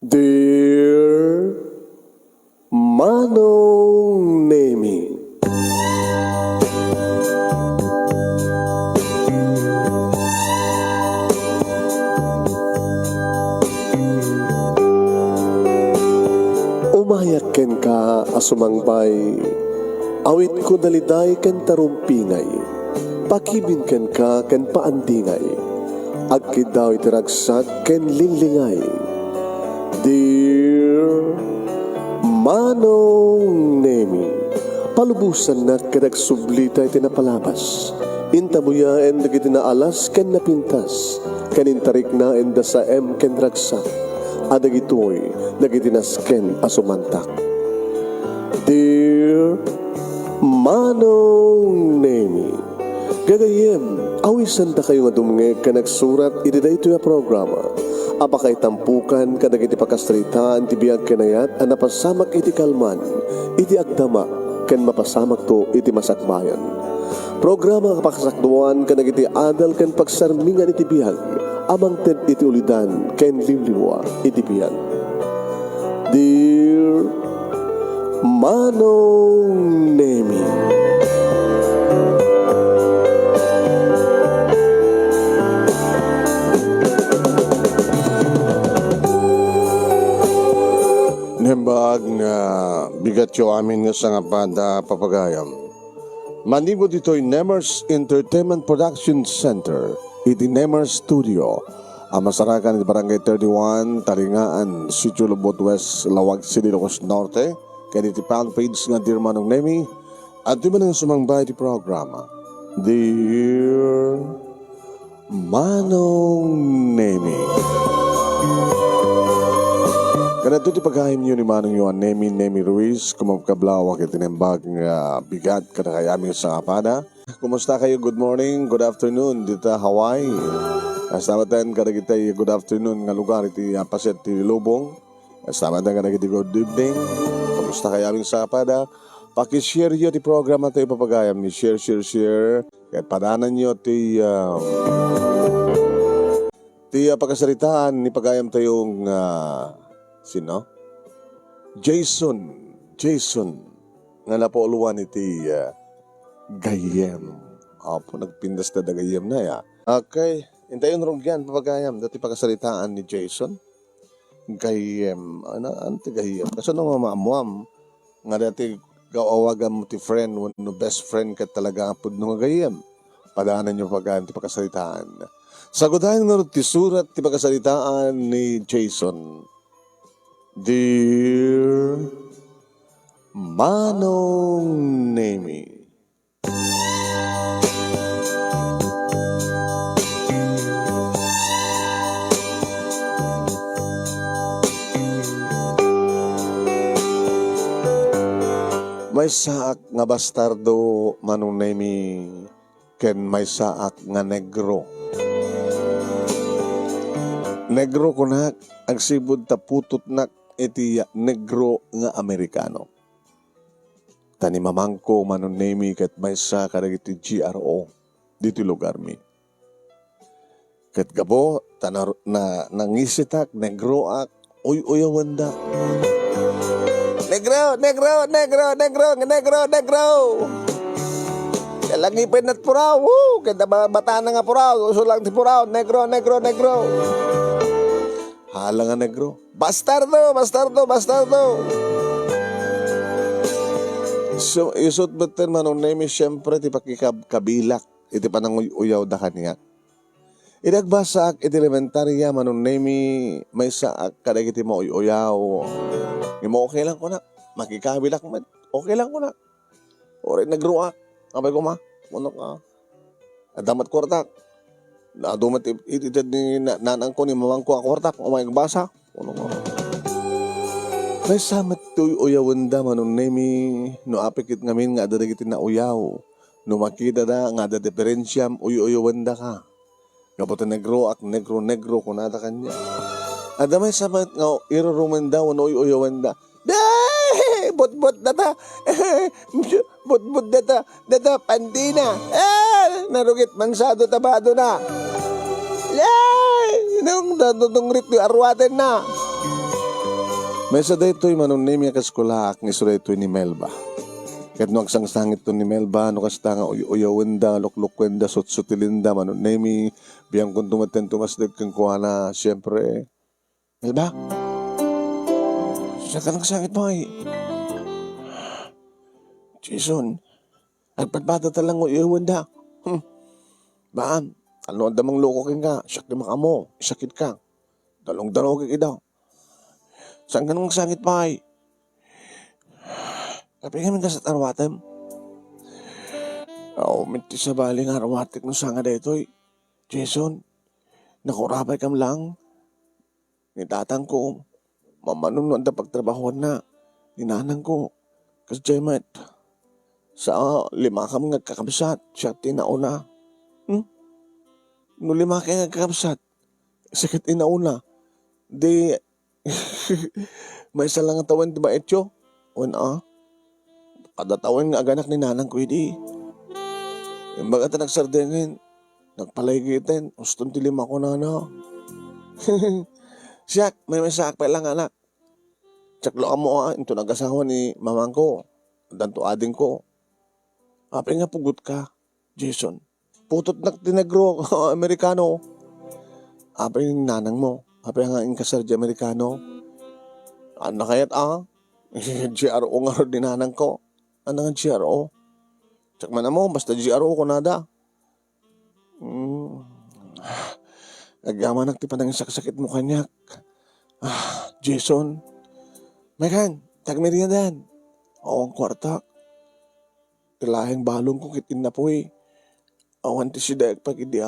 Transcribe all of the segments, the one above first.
Dear Manong Nemi, umayak ken ka asumangbay, awit ko daliday ken tarumpingay, pakibin ken ka ken paandingay, agkid daw itiragsak ken linglingay. Dear Manong Nemi, palubusan na kadagsublita iti napalabas. Intabuya en dagiti naalas ken napintas, kanintarik na en sa ken ragsak, adagitoy dagiti nasken asumantak. Dear Manong Nemi, gagayem, awisan ta kayo nga dumngeg ka nagsurat iti daytoy a programa. Apakay tampukan kadagiti pakastritaan ti biag kenayat a napasamak iti kalman, iti agdama ken mapasamak to iti masakbayan. Programa kapakasakduan kadagiti adal ken pagsarmingan iti biag, amang ted iti ulidan ken limliwa iti biag. Dear Manong Nemi, nembag nga bigat yo amin nga sa nga pada papagayam. Manibod ito'y Nemers Entertainment Production Center, iti Nemers Studio, ang masarakan iti Barangay 31, Taringaan, Sitio Lubot West, Lawag City, Ilocos Norte, kaya iti fan page nga Dear Manong Nemi, at di man ang sumangbay iti programa. Dear Manong Nemi, kanato ti paghahim niyo ni Manong Yuan Nemi Ruiz, kumapkablawak itinembag nga bigat kada kayaming sa kapada. Kumusta kayo? Good morning, good afternoon, dito Hawaii. Kastamatan kada kita good afternoon nga lugar iti Paset ti Lubong. Kastamatan kada kita good evening. Kumusta kayaming sa kapada? Pakishare niyo ti programa tayo papagayam ni share. Kahit padanan niyo ti pagkasaritaan ni pagayam tayong sino? Jason nga napauluan iti gayem. Apo, nagpindas na gayem na ya. Okay, intayon rong yan, papagayam. Dati pagkasalitaan ni Jason. Gayem. Ano ti gayem? Kasi nung mamaamuam, nga dati kawawagan mo ti friend, no best friend ka talaga apod nung gayem. Padaanan nyo pagkayam ti pagkasalitaan. Sagudahan nga ti surat ti pagkasalitaan ni Jason. Dear Manong Nemi, may saak nga bastardo Manong Nemi, ken may saak nga negro. Negro kunak agsibod ta putot nak iti negro nga Amerikano. Tani mamangko Manong Nemi ket maysa kadagiti GRO dito lugar mi. Ket gabo nangisitak negro ak uyawanda. Negro. Langipin at puraw. Kada bata na nga puraw. Uso lang ti puraw. Negro. Hala nga negro. Bastardo. So, isot batin Manong Nemi, siyempre, ti pakikabilak, iti panang uyaw da kaniya. Idagbasaak, iti elementarya, Manong Nemi, may saak, kadag iti mo uyaw. Imo okay lang ko na, makikabilak man, okay lang ko na. Ori nagruak, abay ko ma, ano ka, adamat kortak. Nadumat ititad ni nanang ko ni mamang ko ang kortak, umay basa, ano ka. May samat to'y uyawanda Manong Nemi, no apikit ngamin nga adadagitin na uyaw. No makita da nga ada diferensyam uyawanda ka. Kaputan negro kunada kanya. Ada may samat nga iruruman daw no uyawanda. Bot data. Bot data pandina. Narugit mansado tabado na. Nung dadudungrit yung arwaten na. May sa daytoy manunemi kaskulak ni suraytoy ni Melba. Ket no agsang sangit to ni Melba no kasta nga uyawenda luklukwenda sutsutilinda manunemi biyang kun tumaten tumasdag kang kuana siyempre Melba. Siya ka nagsangit mo ay. Jason, agpatbata talang uyawenda. Baan, ano ang damang loko king ka, siyak di makamo, isakit ka. Dalong-dalong kiki daw. Saan ka nang sangit pa ay? Kapag kami ka sa tarwatem. Minti sa baling arawatik no sanga detoy. Jason, nakurapay kam lang. Ni tatang ko, mamanon no ang pagtrabahoan na. Ni nanang ko, kasi Jemet, sa 5 kam nga kakabsat, siya tinauna. No 5 ka nga kakabsat, sakit inauna. Di, may isa lang ang tawan, di ba, etyo? Kada tawan nga aganak ni nanang ko, hindi. Yung baga ta nagsardengin, nagpalagitin, uston ti 5 ko na. Siyak, may saak pa lang anak. Tsaklo ka mo ito nag-asawa ni mamang ko, danto ading ko. Ape nga pugot ka, Jason. Putot na tinegro, Amerikano. Ape yung nanang mo. Ape nga yung kasar di Amerikano. Ano kayat GRO nga rin dinanang ko. Ano nga GRO? Tsak man mo, basta GRO ko nada. Nagyaman ti panang sakit mo kanyak. Jason. Mekan, tagmeriendan. Oo, ang kwarta. Tilahing balong ko kitin na po eh. Awan ti si Dek pag hindi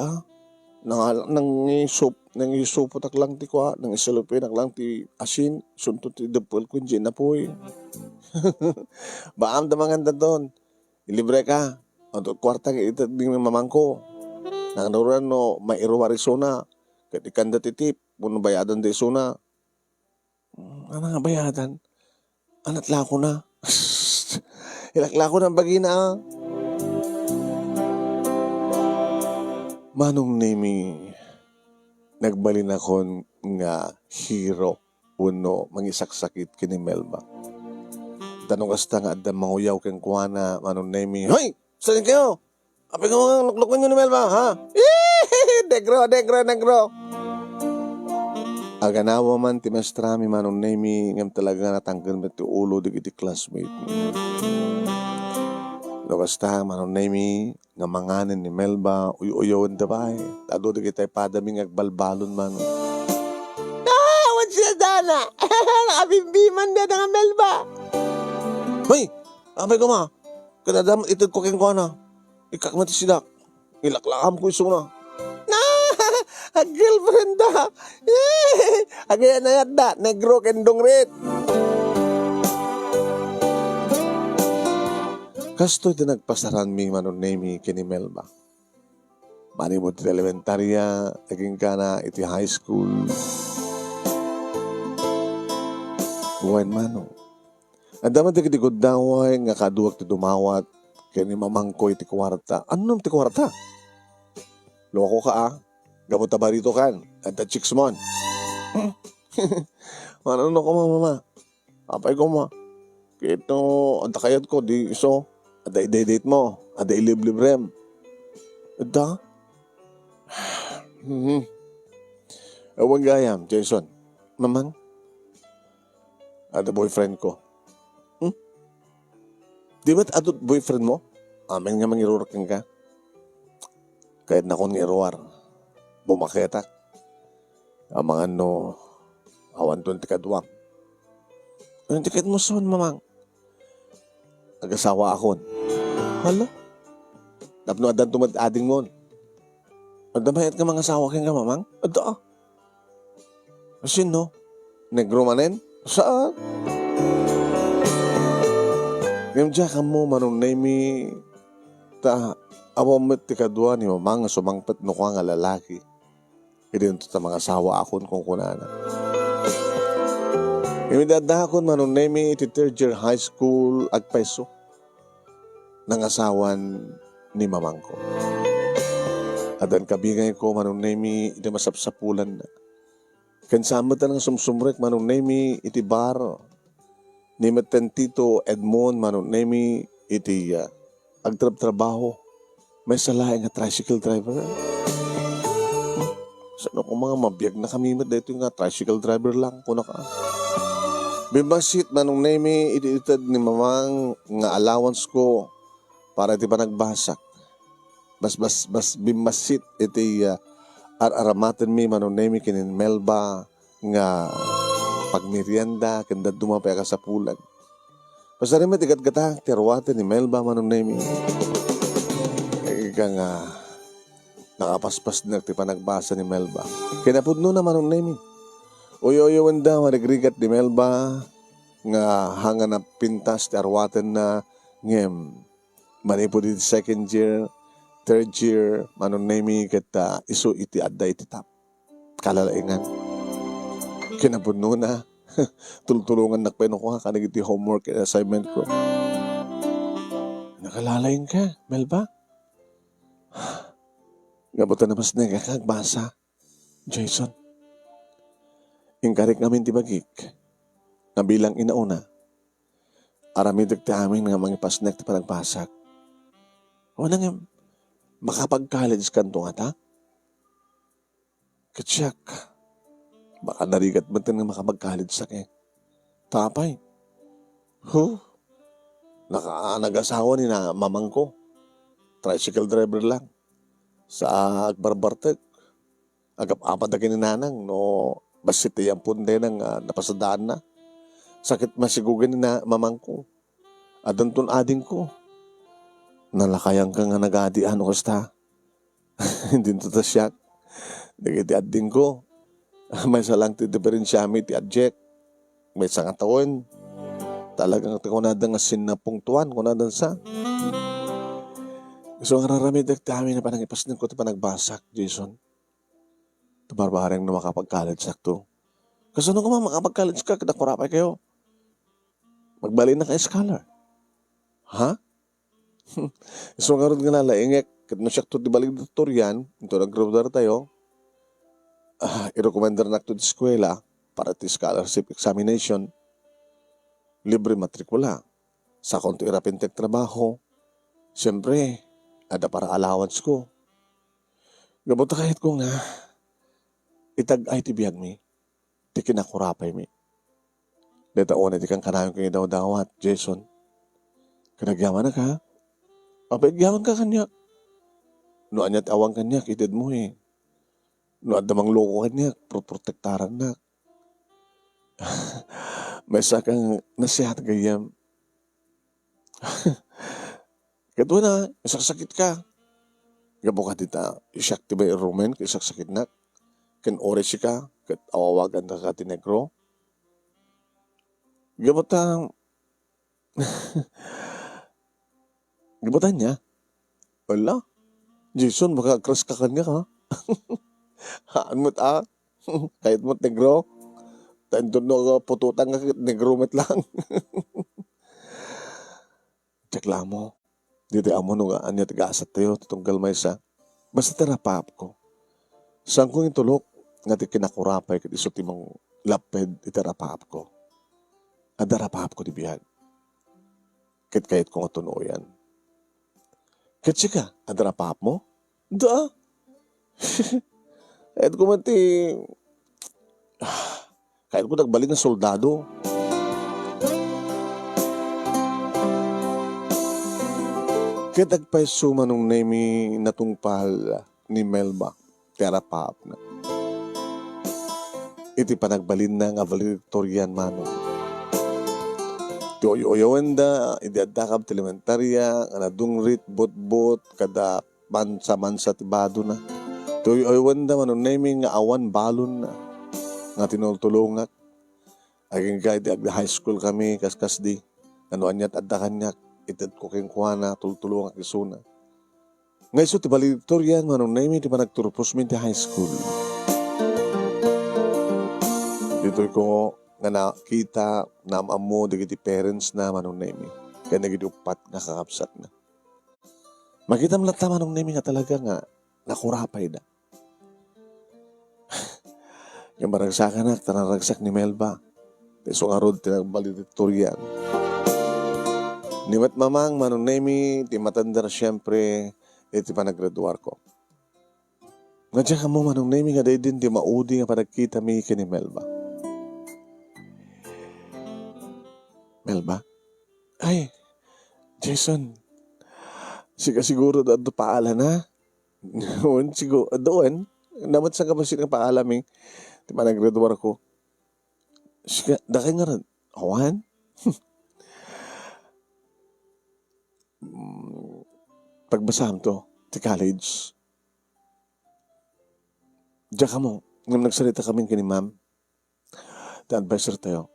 nang isupo tak lang ti kwa, nang isalupin ak lang ti asin, sunto ti depol ko na po eh. Baam damangan da doon. Ilibre ka. Ang kwarta ito din ng mamang ko. Nang naruran no, may iro Arizona. Katikan da titip, puno bayadan da Arizona. Ano nga bayadan? Anatla ko na. Ilakla ko ng bagina. Manong nemi, nagbalin ako nga hero uno mangisaksakit kini Melba. Tanong kasta nga adda manguyaw kang kuana manong nemi. Hoy! Saan kayo? Apay ko nga luklukon nyo ni Melba, ha? Negro. Aganawa man ti mastrami manong nemi ngam talaga natanggan ba ti ulo di classmate mo. Basta manong nemi nga manganin ni Melba uyawan da ba eh. Tado di kita'y padaming agbalbalon man. Awan siya dana. Nakabimbiman na nga Melba. Hoy! Abay ko ma. Kadadam itod ko keng ko na. Ikakmati sila. Ilaklakam ko iso na. Girlfriend da. Agaya na yat da. Negro kendong red. Kasto ito nagpasaran mi manon nemi kini Melba. Manibot iti elementarya, naging ka na iti high school. Buwan mano. Ang daman ti kitigod daway nga kaduwag ti dumawat kini mamang ko iti kwarta. Ano ti kwarta? Loko ka Gamot na barito kan. At the chicks mon. Ano ko mama? Apay ko ma. Kito, anta kayat ko, di iso. Ada i-date mo. Ada i-liblib-rem. Ada? Ewan gayam, Jason. Mamang? Ada boyfriend ko. Di ba't adot boyfriend mo? Amin nga mangiruraking ka. Kahit na kong ngiruar. Bumaketak. Ang mga awan doon tikaduang. Anong tiket mo son, mamang? Nag-asawa akon. Hala? Tapno adan tumad-ading mo. Nagdabayat ka mga asawa kang ka, mamang? Ada. Asin, no? Negro manen? Saan? Ngayon dyan ka mo, manong nemi, awamit tikadwa ni mamang sumangpat no ko nga lalaki. Hindi ito mga asawa akon kung kunana. Imidadahakon manong nemi iti 3rd year high school agpaiso ng asawan ni mamang ko. At ang kabingay ko manong nemi iti masapsapulan na. Kansama talang sumsumrek manong nemi iti bar. Ni Tito Edmond manong nemi iti agtrab-trabaho. May salaing nga tricycle driver. Sano kung mga mabiyag na kami dito nga tricycle driver lang kuna ka. Bimasit manong nemi iti-itad ni mamang nga allowance ko para iti pa nagbasak. Bas bimasit iti aramatan mi manong nemi kinin Melba nga pagmerienda kanda dumapay ka sa pulan. Basta rin matigat-gata terwate ni Melba manong nemi. Ika nga nakapaspas na ti panagbasa ni Melba. Kinapudno na manong nemi. Uyo-uyoan da marigrigat ni Melba nga hanga na pintas ti arwaten na ngem. Manipod iti second year, third year, manong nemi kita iso iti adda iti tap. Kalalaingan. Kinapudno na. Tultulungan nakpeno ko ha kanag iti homework and assignment ko. Nakalalain ka, Melba? Gabutan na mas nagkakagbasa. Jason. Ingkarik namin ti bagik. Na bilang inauna. Aramidag ti amin nga mga pasnek ti panagbasak. O nang makapag-college kanto nga ta? Katsyak. Baka narigat man nga makapag-college sa ke. Tapay. Nag-asawa ni na mamang ko. Tricycle driver lang. Sa agbarbartag. Agap-apat na kininanang no basit yung punde ng napasadaan na. Sakit masigugan ni na mamang ko. Adantun ading ko. Nalakayang ka nga nag-adi ano kasta. Hindi to tasyak. Nagiti ading ko. May salang ti diferensyami ti adjek. May isang taon. Talagang kunadang asin na pungtuan. Kunadang sa. So, ang raramid ti amin na panangipas ko ito panagbasak, Jason. Tabarbareng na makapag-college sakto. Kasi ano ka makapag-college ka, kadakurapay kayo. Magbalin na kayo scholar. Ha? So, nga rin nga nalaingek, kat na siya to di baligdatoryan, ito nag-graduate tayo, i-recommender na ito di eskwela para ti scholarship examination, libre matrikula. Sa konto irapintek trabaho, siyempre, ada para allowance ko. Gabuta kahit ko nga, itag-ay ti biyag mi, ti kinakurapay mi. Deta o na ti kang kanayon kong idaw-dawat, Jason. Kanagyaman na ka? Papaigyaman ka kanyak. No anyat awang kanyak, itid mo eh. No adamang loko kanyak, protektaran na. May sakang nasihat gayam. Kato na, isaksakit ka. Gabo ka dita, isyak ti ba irumen, isaksakit na. Ken oras ka, kat awawagan na ka ti negro. Gabutan niya. Wala. Jason, makakras ka kanya ka. Haan mo't kahit mo't negro. Tandun no pututan ka negro mo't lang. Tsakla mo. Dito amo nung anya tigasat tayo, tutunggal may sa. Basta terapap ko. Saan kong itulok, nga ti kinakurapay, kat iso timang laped, iterapap ko. Adarapap ko di biyag. Kit kahit kong atunuyan. Kit siya adarapap mo? Da. Kahit ko man ti, kahit ko nagbalik ng soldado. Kaya tagpay sumanong nemi natungpal ni Melba, terapap na. Iti panagbalin na nga valedictorian manong. Tiyoyoyawan da, idadakab ti elementarya, anadungrit, bot-bot, kada mansa-mansa ti bado na. Tiyoyoyawan da, manong nemi nga awan balon na. Nga tinultulungat. Aging guide, high school kami, kaskas di. Ano anyat adda kanyak. Itad ko keng kuwana, tultulong ak isuna. Ngay so, ti valedictorian, manong naimi, ti panagturpos min ti high school. Dito ko nga nakita, naamam mo, digiti parents na, manong naimi. Kaya nagidupat, nakakapsat na. Makita mo lang manong naimi nga talaga nga, nakurapay na. Yung maragsakan na, tanaragsak ni Melba. Teso nga rod, tinagbalititorian. Niwat mamang manunemi, ti matandar siyempre, iti panagraduar ko. Nga dyan ka mo manunemi nga day din, ti maudi nga panagkita mi kini Melba. Melba? Ay, Jason, siga siguro do paala na. Doon, siguro, doon, naman sa kapasin ng paalaming, ti panagraduar ko. Siga, dakay nga rin, awan? Pagbasam to, ti college. Diyan ka mo, nang nagsalita kami kini ma'am, ti advisor tayo,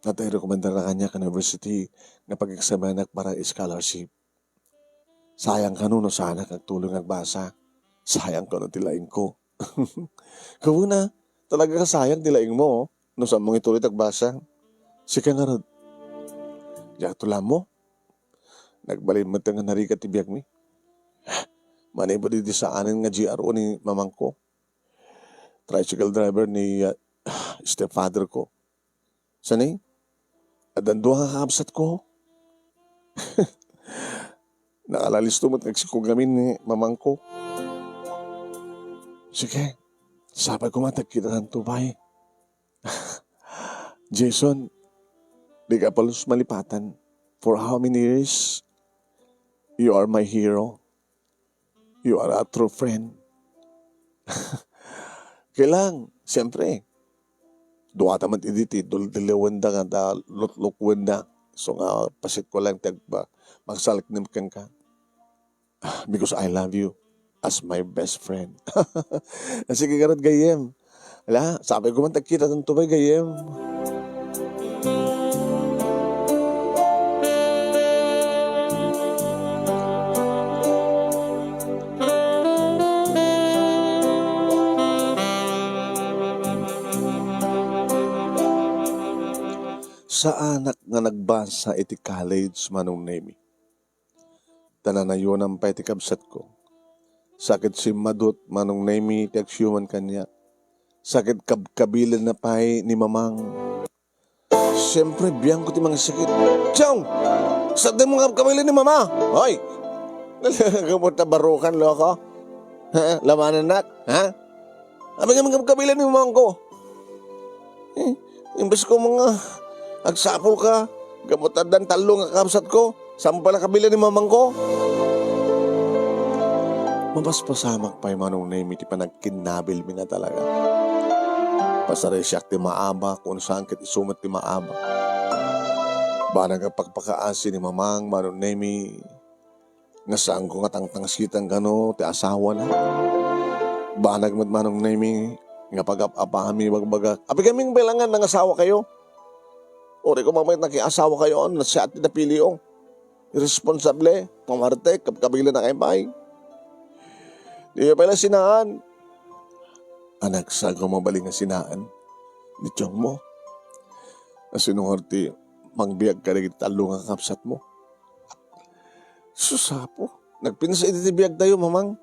na tayo rekomendar na kanya ka university na pag-examinak para scholarship. Sayang ka no sana kagtulong nagbasa. Sayang ka no tilaing ko. Kawuna, talaga ka sayang tilaing mo, no sa mong ituloy nagbasa. Sika nga rod. Diyan tula mo, nagbalin mo nga narikat tibiyag mi. Manay ba di sa anin nga GRO ni mamang ko. Tricycle driver ni stepfather ko. Sanay? Adanduha nga kakabsat ko. Nakalalisto mo't nagsikugamin ni mamang ko. Sige, sabay ko matagkita ng tubay. Jason, di ka palos malipatan. For how many years? You are my hero. You are a true friend. Kailang, siyempre, duwata man iditi, duldilewan da nga da, lutlukwan da. So nga, pasit ko lang tagba, magsaliknim kang ka. Because I love you as my best friend. Sige garad gayem. Ala, sabi ko man tagkita ng tubay gayem. Sa anak nga nagbasa iti college manong nemi. Tananayon ang pa iti kabsat ko. Sakit si madut manong nemi ti agsyuman kanya. Sakit kabilan na pay ni mamang. Siyempre, biyang ko ti mga sakit. Tiyong! Sakit mo nga kabilan ni mama! Hoy! Nalagamot na barukan, loko? Ha? Lamanan nak? Ha? Abi nga kabilan ni mamang ko. Imbes ko mga agsapol ka, gamutan talo nga kapsat ko, saan pala kabila ni mamang ko? Mapaspasamak pa yung manong name iti panagkinabil mi nga talaga. Pasaray siya ti maaba, kung saan kit isumat ti maaba. Banag ang pagpakaasi ni mamang manong name nga saan ko nga tangtangsitan gano, ti asawa na. Banag mat manong name nga pag-apahami bagbaga. Abi kaming bilangan ng asawa kayo. Ori ko mamaya nakiasawa kayo, na siya at napili yung irresponsable, mamarte, kabila na kayo bahay. Di pala sinaan. Anak, sago mabaling nga sinaan. Ni tiyong mo. Asinungorti, mangbiyag ka rin talo nga kapsat mo. Susapo. Nagpinsa iti biyag tayo, mamang.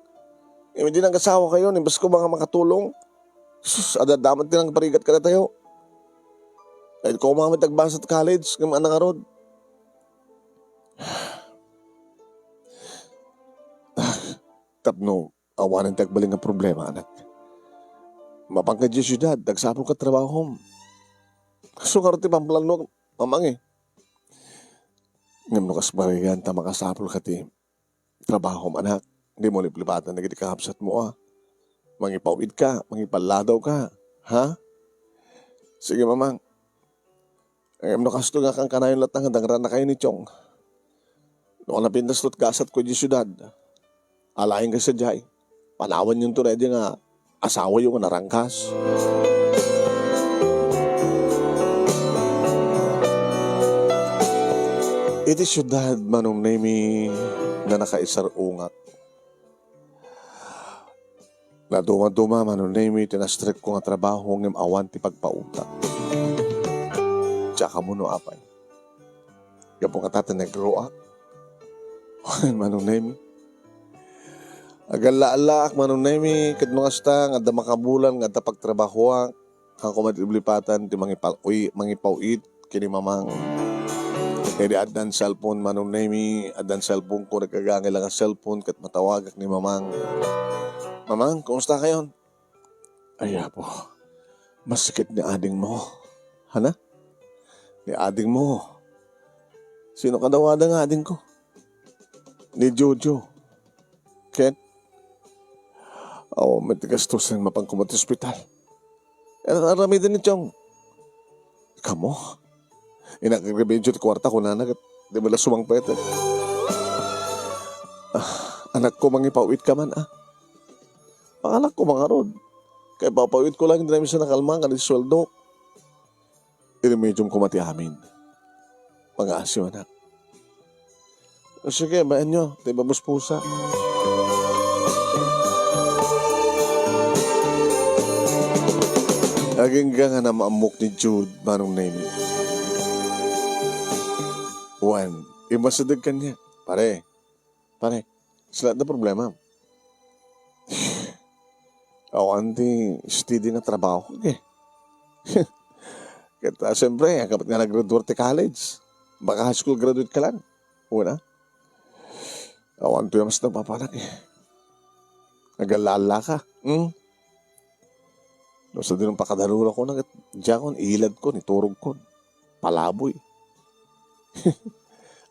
Hindi nang kasawa kayo, nimbas ko mga makatulong. Sus, adadamat din ang parigat ka na tayo. Kahit ko mga tagbasa at college, ng anak arod. Tapno, awanan tagbaling ang problema, anak. Mapangkad yung syudad, nagsapol ka trabaho. Kaso nga rin pamplano, mamang eh. Ngayon kas barigan, makasapol ka ti trabaho, anak. Hindi mo liplipatan na kakapsat mo, ah. Mangipawid ka, mangipaladaw ka, ha? Sige, mamang. Ngayon nakasto nga kang kanayon latang hanggang na kayo ni Chong. Noong napindas lot gasat ko di syudad. Alahin ka sa jay. Panawan yung tunay di nga asawa yung narangkas. Iti syudad manong nemi na nakaisar ungak. Na duma-duma manong nemi tinastrip ko nga trabaho ng awan ti pagpauta. Tsaka mo no apay. Gapong katatan nag-grow up. Manong nemi. Agala-alaak manong nemi. Kadno kasta nga da makabulan nga da pagtrabahoan. ang kumatiblipatan ti mangipawit kini mamang kaya di adan cellphone manong nemi adan cellphone ko nagkagangil lang ang cellphone kat matawagak ni mamang. Mamang, kumusta kayo? Ay po, masakit ni ading mo. Hana? Ni ading mo. Sino ka daw adang ading ko? Ni Jojo. Ken? May tigastusin mapangkumat sa ospital. Arami din ni Chong. Kamo? Inakagrebensyo ti kwarta ko na nagat. Di mo lang sumang pwede. Anak ko mangipawit ka man Panganak ko mga rod. Kaya papawit ko lang hindi namin siya nakalmang kanil sweldo. Inimedium ko mati amin. Mga asyo anak. Sige, bayan nyo. Tayo babos pusa. Aging nga na maamok ni Jude manong name. Juan, imasadag ka niya. Pare, sila na problema. Anti steady na trabaho. Okay. Kaya siyempre, kapag nga nag-graduate college, baka high school graduate ka lang. Una. Anti mas napapanak Nagalala ka. Sa din ang pakadalula ko na diyan ilad ko, niturog ko. Palaboy.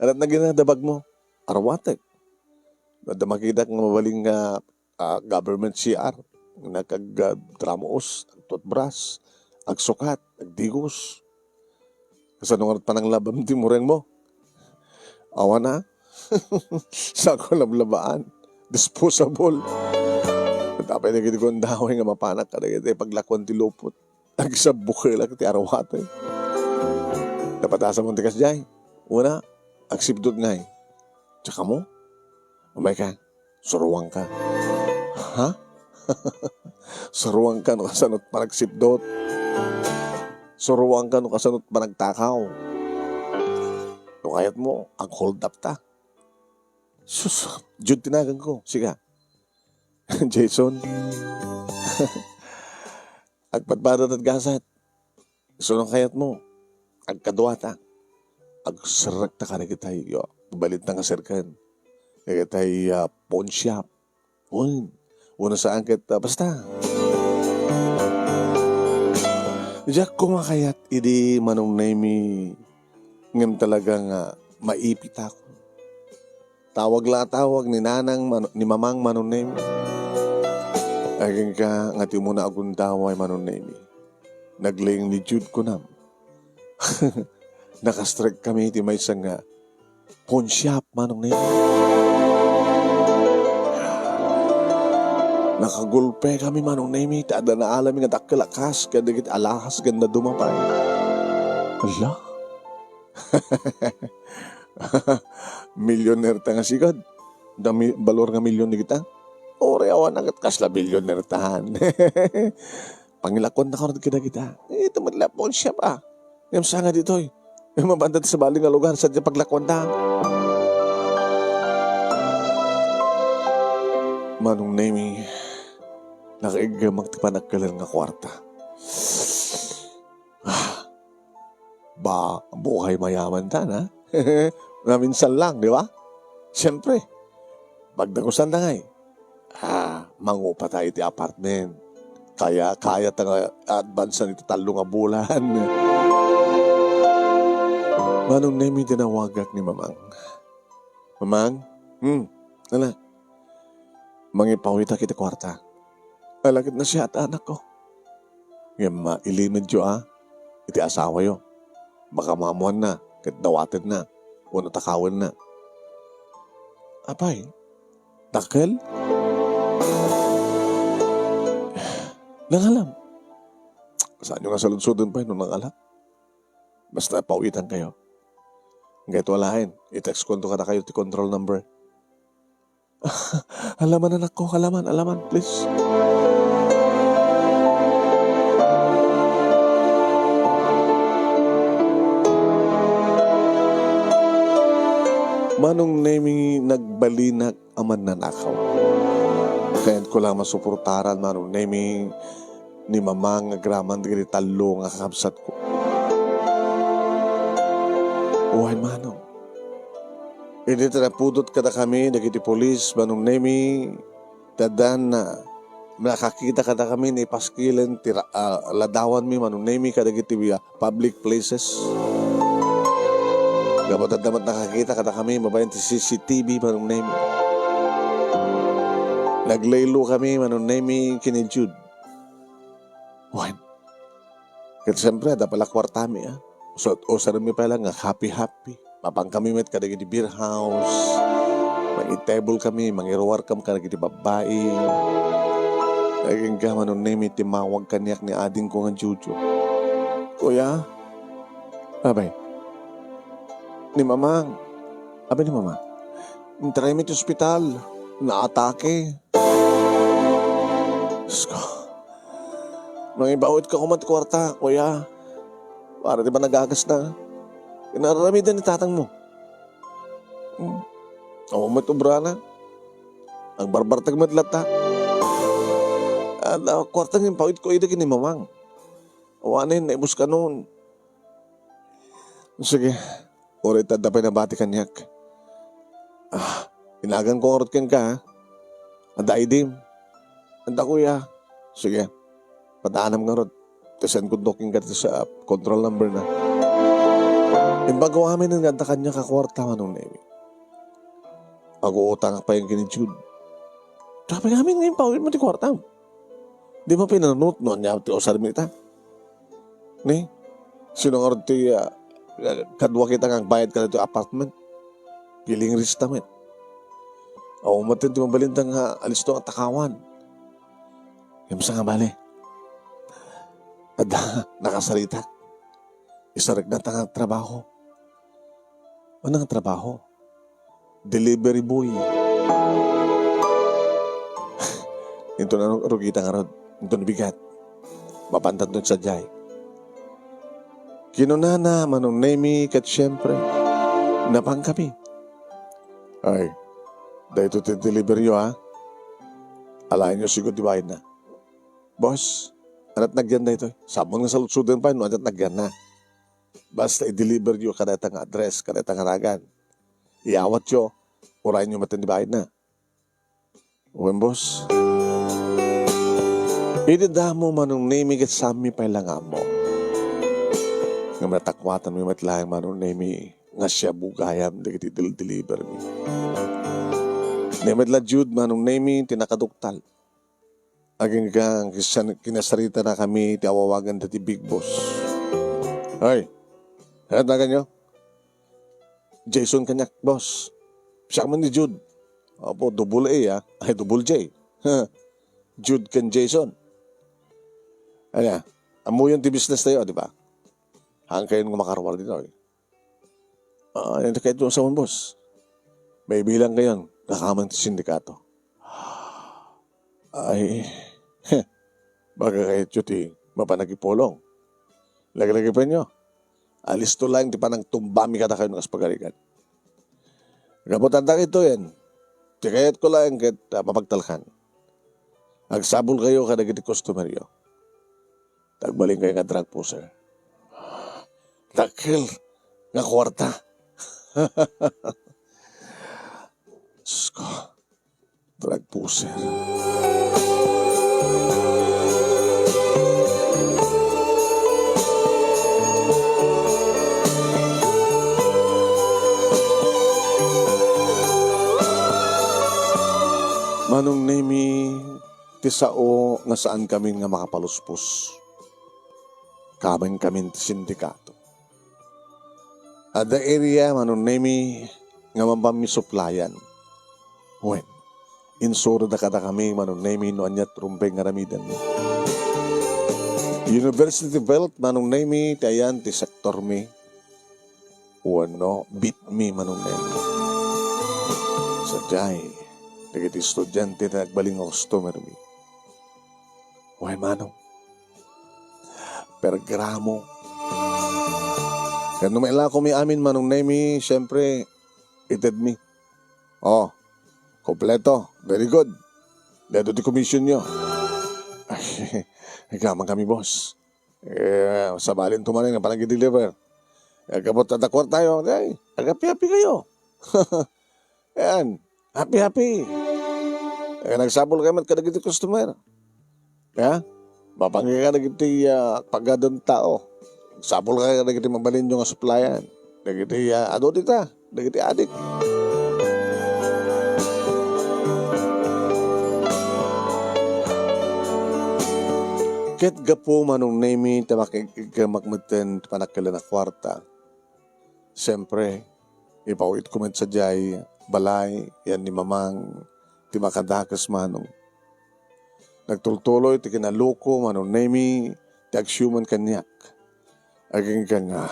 Arat na ginadabag mo, arwatek. Nadamakita kang mabaling government CR. Nagkag-dramos, toothbrush, agsukat, agdigos. Kasanungan pa ng labam, timureng mo. Awa na. Sa ko lablabaan. Disposable. Tapay na gini ko ang daway nga mapanak ka na gini paglakwan ti lupot. Agsabukay lang ti arawate. Napatasa mo tikas jay. Una, agsibdod ngay. Tsaka mo, umay ka, suruwang ka. Ha? Suruwang ka no kasanot panagsibdot. Suruwang ka no kasanot panagtakaw. No kayat mo, ang hold up ta. Sus, Jude tinagan ko. Siga. Jason. Agpatbadat at gasat. Sunong kayat mo. Agkaduata. Agsarak ta ka na kitay. Balit na nga sirkan. Kaya kitay pawn shop. Una sa angkit. Basta. Diyak kumakayat. Idi manong naimi. Ngam talagang maipit ako. Tawag ni nanang, ni mamang manong naimi. Aging ka, ngati mo na akong daway manon na ini. Naglayang ni Jude ko nam. Nakastrike kami, iti may isang pawn shop manong na ini. Nakagulpe kami manong na ini. Tada na alam nga takalakas, kadagit alahas, ganda dumapay. Ala? Millionaire ta nga sigad. Balor nga milyon ni kita. Ore awan agad kasla billionaire tahan. Pangilakon na karon kita. Ito madlapon siya pa. Yung sanga dito yung mabandad sa baling nga lugar sa paglakon na. Manong nami nakaigamang tipanagkalir nga kwarta. Buhay mayaman ta na. Minsan lang, di ba? Siyempre, pagdagusan na ngay. Mangupa tayo iti apartment. Kaya tanga advance na iti talo nga bulan. Manong nemi dinawagak ni mamang. Mamang? Ala? Mangipawita kita kwarta. Alagit na siya at anak ko. Ngayon mailimid yo iti asawa yo. Baka mamuhan na, kat dawatin na, o natakawan na. Apay, takal? Nangalam. Saan nyo nga sa lunsodon pa yun nung nangalak? Basta pauwitan kayo. Ngayon walain, i-text ko ka na kayo ti control number. Alaman anak ko, alaman, please. Manong nemi nagbalinak aman nanakaw. Kaya ko lang masuportaran manong nemi ni mama nga graman dagiti talo nga kakabsat ko. Uhay manong. Hindi tarapudot kada kami dagiti polis manong nemi dadan na nakakita kada kami ni paskilen ladawan mi manong nemi kadagiti public places. Gabot at damat nakakita kada kami mabayan ti CCTV manong nemi. Naglaylo kami manong nemi kini Jude. Uhay. Kasi siyempre, ada pala kwartami, o sarami pala nga, happy-happy. Mapang kami met kadagiti beer house. Mangi-table kami, mangiruwar kami kadagiti babae. Laging ka, manon name it, timawag kanyak ni ading ko nga Juju. Kuya, abay, ni mama, try me to hospital, na-atake. Diyos ko. Nangibawit ka kumat kwarta, kuya. Para di ba nagagas na? Inaramidan ni tatang mo. Ako matubra na. Ang barbartag madlata. At kwarta ng pawit ko ito kini mamang. Awanin, naibus ka noon. Sige, ulit at dapay na bati kanyak. Inagan ko orot ken ka, ha? Anda idim. Anda kuya. Sige. Padaanam nga rod. Tasan ko doking ka sa control number na. Imbagaw amin ng ganda kanya kakwarta manong nemi. Ako utang pa yung kini Jude. Sabi namin ngayon pa, mo ti kwarta. Di mo pinanunot noon niya ti osar minita. Ni? Sino nga rod ti kadwa kita nga bayad ka na ti apartment. Giling ristamet. O umatin ti mabalintang alis to ang takawan. Yung sa nga bali. At nakasalita. Isarag na tangang trabaho. Anong trabaho? Delivery boy. Ito na rugita nga rod. Ito na bigat. Mapantad doon sa jay. Kinunana manong nemi kat siyempre. Napang kami. Ay, dahil ito delivery ha. Alain nyo siguro dibayad na. Boss, anat nagyan na ito. Sabon nga sa lutsudan pa, anat nagyan na. Basta i-deliver nyo kanetang address, kanetang haragan. Iawat nyo, urayin nyo matindibayad na. Uwem, boss. Idida mo manong nemi kat sami pa lang mo. Nga matakwatan mo matlayang manong nemi nga siya bugayam dagiti deliver mi. Nemadla Jude manong nemi tinakaduktal. Aging kang kinasarita na kami ti awawagan dati big boss. Ay, hangat na kanyo? Jason kanyak, boss. Siya man ni Jude. Opo, double A ay double J. Jude kan Jason. Ano, amo yung ti business tayo, di ba? Hang kayo nga makarwal dito. Yan kayo doon sa mga boss. May bilang kayo, nakaman ti sindikato. Ay, baka kayo ti mapanagipolong. Lagi-lagi pa nyo. Alis to lang, di pa nang tumbami ka na kayo ng aspagarikan. Gabutan na ito yan. Di kayat ko lang kahit mapagtalkan. Agsabol kayo kada giti customer yo. Tagbaling kayo nga drug pusher. Takil nga kwarta. Diyos ko. Drug pusher. Manong nemi ti sao nga saan kami nga makapaluspos. Kaming kami ti sindikato. Ada area manong nemi nga mapamisuplayan. When insuro na kada kami manong nemi no anyat rumpeng nga ramidan. University Belt manong nemi ti ayan ti sektor mi. Wano beat me manong nemi. Sadyay. Nagiti estudyante na nagbaling ang customer mi. Uy, manong. Pergramo. Kaya numaila ko mi amin manong nemi, siyempre, ited mi. Oh, kompleto. Very good. Ledo di commission nyo. Ikaman kami, boss. Sa balin tumanin nga parang i-deliver. Kapot tatakwar tayo. Ay, happy-happy kayo. Ayan, happy-happy. Nagsabol kayo mat kadagiti customer. Ya, mapanggi ka nagiti paggadon tao. Sabol ka nagiti mabalin yung supplyan. Nagiti ado dita, nagiti adik. Ket gapo manong nemi tamakikmakmeten panakala na kwarta. Siyempre, ipawit ko sa jay, balay, yan ni mamang, ti makadakas manong. Nagtultuloy, ti kinaluko, manong nemi, ti agsyuman kanyak. Aging kanya,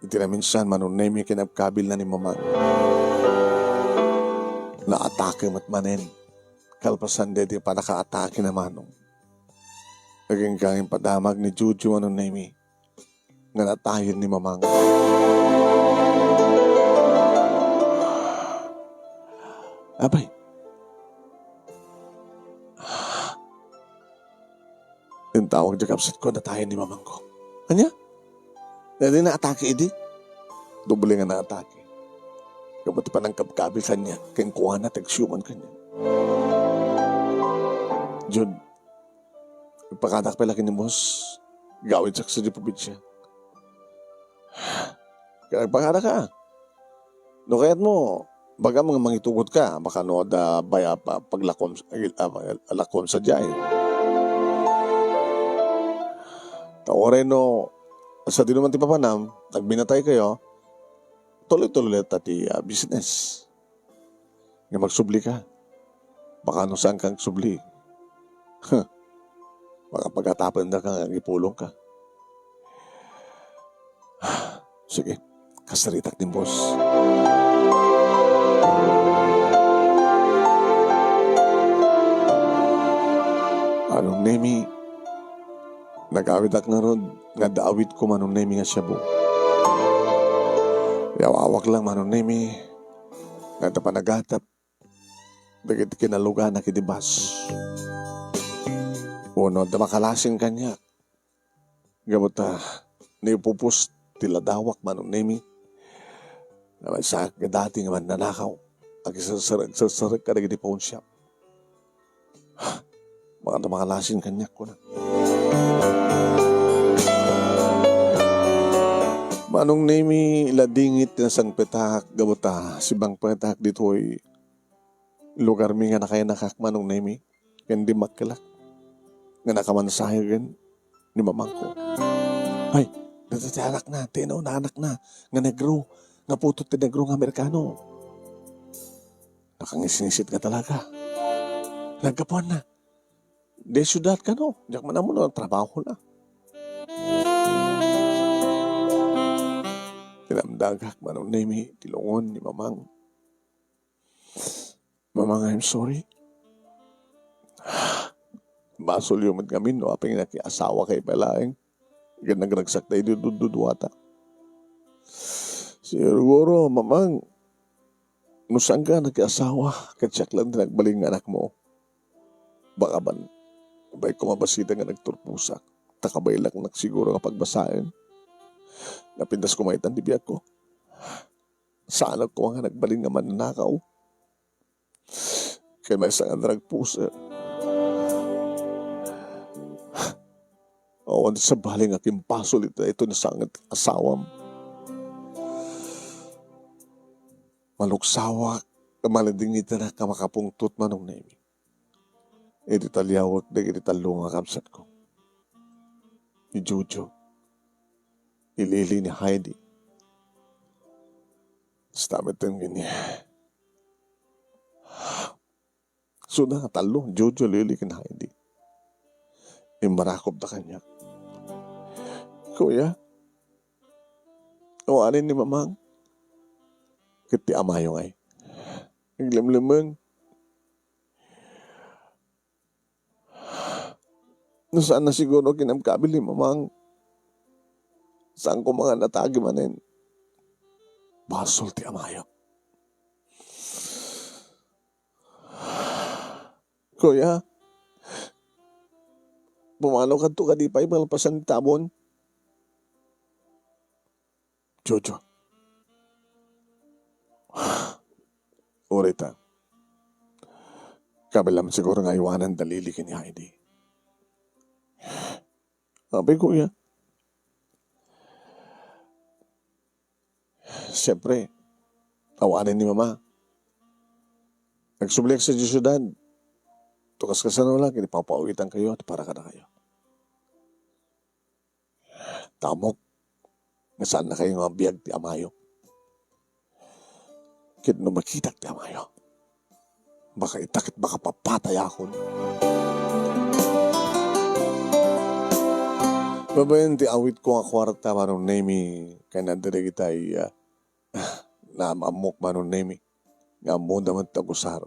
iti na minsan, manong nemi, kinapkabil na ni mamang. Naatake matmanen, kalpasan de, ti panaka-atake na manong. Aging kanging padamag ni Juju, manong nemi, nga natayin ni mamang. Abay, yung tawag di kapsat ko, natayin ni mamang ko. Kanya? Dahil na atake idi. Doble nga na atake. Kapag pa ng kabkabil kanya, kayang kuha na, tagsyuman kanya. Jud, ipakadak pala kinimos, gawin sa di probinsya. Kaya nagpakadak ka. No kaya't mo, baga mga mangitugot ka, baka no da baya pa paglakom alakom sa jay. Taore no, sa dinuman ti papanam, nagbinatay kayo, tuloy-tuloy tati business. Nga magsubli ka. Baka no saan kang subli. Baka pagkatapan na kang ipulong ka. Sige, kasaritak din boss. Anong nemi, nag-awit ak na ron, nga daawit ko manong nemi nga siya bu. Yawawak lang manong nemi, nga tapanagatap, dagit kinalugan na kidibas. Uno, da makalasin kanya. Gamot niupupus tila dawak manong nemi. Naman sa dati nga man nanakaw, ang isasarag ka na gini pawn shop. Baka na makalasin kanya ko na. Manong nemi ladingit na sang petak gabuta si bang petak dito'y lugar mi nga na kaya nakak manong nemi kandi magkalak nga nakamansayagan ni mamang ko. Ay, natatarak na, tinaw na anak na, nga negro, nga putot ti negro nga Amerikano. Nakangisinisit ka talaga. Nagkapuan na. De syudad ka no, diyak man mo na, trabaho na. Tinamdagak manong nemi, tilungon ni mamang. Mamang, I'm sorry. Basol yung kami, no, aping nakiasawa kay palaeng. Ganag-ragsak tayo duduwata. Siguro, mamang, nusang ka nakiasawa, katsak lang din nagbaling nga anak mo. Baka ban, ba'y kumabasita nga nagturpusak, takabay lang nagsiguro nga pagbasahin. Napindas kumaitan di biyak ko. Saan ko nga nagbaling nga mananakaw. Kaya may isang nagpusa. Awan sa baling aking pasol ito na sangit asawam. Maluksawa, kamalading ito na kamakapungtot manong nemi. Iti talyawag na iti talong kamsat ko. Ni Jojo. Ilili ni Heidi. Stamit ang ganyan. So na talo, Jojo lili ni Heidi. Imarakop na kanya. Kuya, awanin ni mamang. Kiti amayo ngay. Naglamlamang. Nasaan na siguro kinamkabil ni mamang. Saan ko mga natagi manin. Basol ti amayo. Kuya, pumano ka to kadipay malpasan tabon. Jojo. Urita. Kabilang siguro nga iwanan dalili kini Heidi. Sabi ko ya. Siyempre, tawanin ni mama. Nagsubliak sa syudad. Tukas ka sa lang, kinipapauwitan kayo at para ka na kayo. Tamok. Nasaan na kayo nga biyag ti amayo. Kit no makita ti amayo. Baka itakit baka papatay ako. Babayan ti awit ko nga kwarta manong nemi kaya nadire kita na mamok manong nemi nga munda man tagusar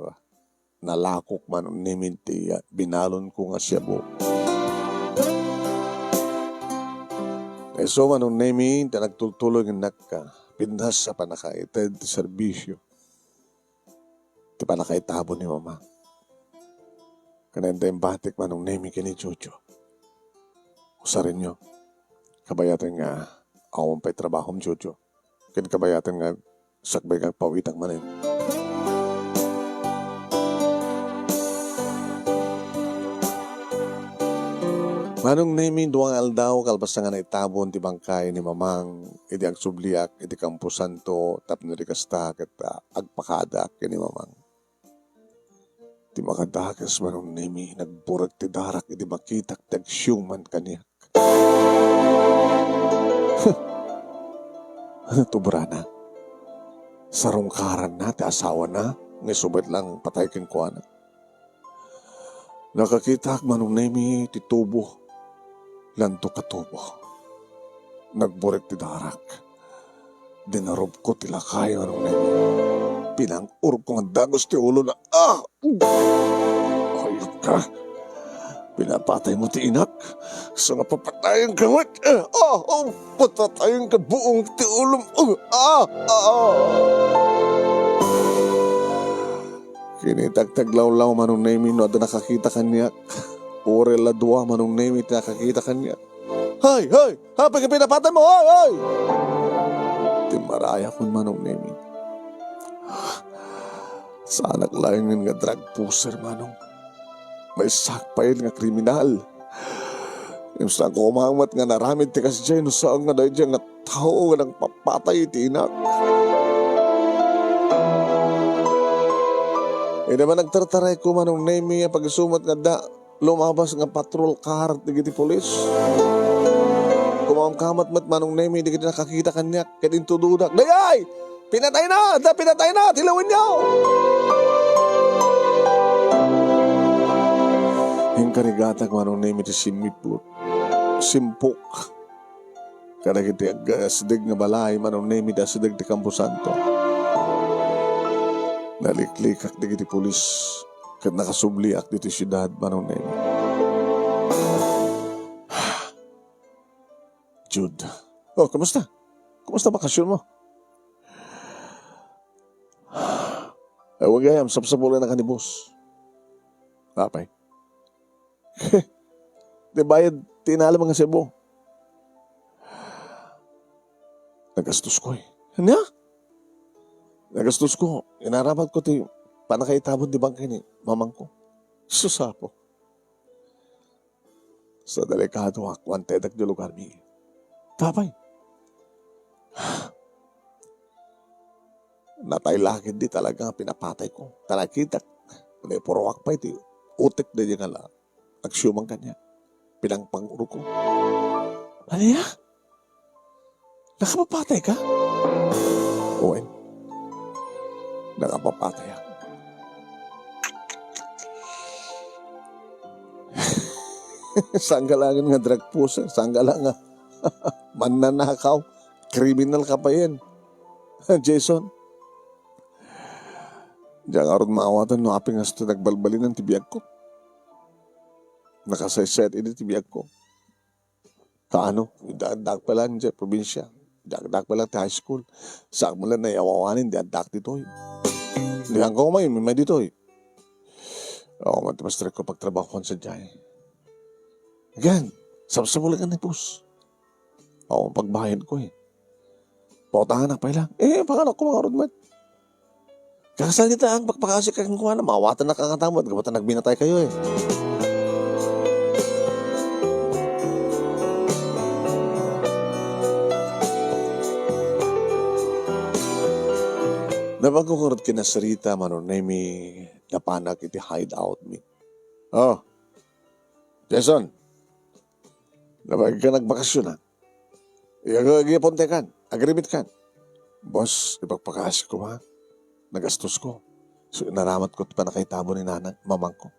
nalakok manong nemi ti binalon ko nga siya mo. So manong nemi ta nagtultuloy ng nakka pindas sa panakaited ti serbisyo ti panakaitabon ni mama. Kanenda yung batik manong nemi kini Jojo. Usarin nyo, kabayatan nga awang pa'y trabahom, Jojo. Kin kabayatan nga sakbay kang pawitang manin. Manong nemi duwang aldaw, kalbas nga na itabon ti bangkay ni mamang, iti agsubliak, iti kampusanto, tapno di kastak, at agpakadak ni mamang. Ti makadakas manong nemi, nagburat ti darak, iti makitak, tagsyuman kaniya. Tubra na. Sarungkaran na, ti asawa na, nga subat lang patay kin ko anak. Nakakita manong nemi, ti tubo, lanto katubo. Nagburik ti darak. Dinarob ko ti lakay manong nemi. Pinang-ur ko nga dagos ti ulo na, ayok ka. Pinapatay mo ti inak. So nga papatayin ka mat. Patatayin ka buong ti ulom. Kinitagtaglawlaw manong nemi no ada nakakita kanyak. Ore la dua manong nemi nakakita kanyak. Hay! Hapag ka pinapatay mo! Hay! Timaraya ko manong nemi. Sa anak layan nga drug pusher manong. May sakpail nga kriminal. Yung sa kumamat nga naramid ti kasi dyan, saan nga dahil dyan nga tao nga nang papatay ti inak. Naman nagtartaray ko manong nemi ang pag-isumat nga da, lumabas nga patrol car di giti polis. Kumamkamat mat manong nemi di giti nakakita kanyak, kaya intududak. Dayay! Pinatay na! Tilawin niyo! Yung karigatag manong nemi ti simpuk. Kada kiti sidig nga balay manong nemi da sidig ti Campo Santo. Naliklikak di kiti pulis kat nakasubliak diti syudad manong nemi. Jude. Kamusta? Kamusta bakasyon mo? Huwag gayam, sapsapulan na ka ni boss. Kapay. Di bayad, tinala mga Cebu. Nagastos ko Ano? Nagastos ko. Inaramat ko ti panakaitabon di bangkay ni mamang ko. Susapo. Sa delikado akwan tedak di lugar mi. Tapay. Natay lakid di talaga pinapatay ko. Talakitak. May purwak pa iti. Utik na di nga lang. Agsyumang kanya. Pinangpanguro ko. Ano ya? Nakapapatay ka? Owen. Nakapapatay ako. Sanggalangan nga drug pusher. Sanggalangan nga. Mananakaw. Criminal ka pa yan. Jason. Diyan aron maawatan no aping asto nagbalbalin ng tibiyag ko. Nakasayset ini tibiyag ko. Kaano? Dag pa lang dyan, probinsya. Dag pa lang high school. Saan mo lang nayawawanin, dag dito. Diyan ko may dito. Ako matimastrek ko pagtrabaho ko sa dyan. Again, sabsabulan ka ni pus. Ako ang pagbayan ko eh. Pautahan na pa lang. Panganak ko mga rodmat. Kakasal kita ang pagpakasik kang kuha na mawatan na kangatamot. Kapatan nagbinatay kayo eh. Napagkukurot kinasarita manunay mi napanak iti hideout mi. Oh, Jason, napag ka nagbakasyon ha? Iyagipunte kan, agrimit kan. Boss, ipagpakasik ko ha? Nagastos ko. So, naramat ko pa nakitabo ni nanang, mamang ko.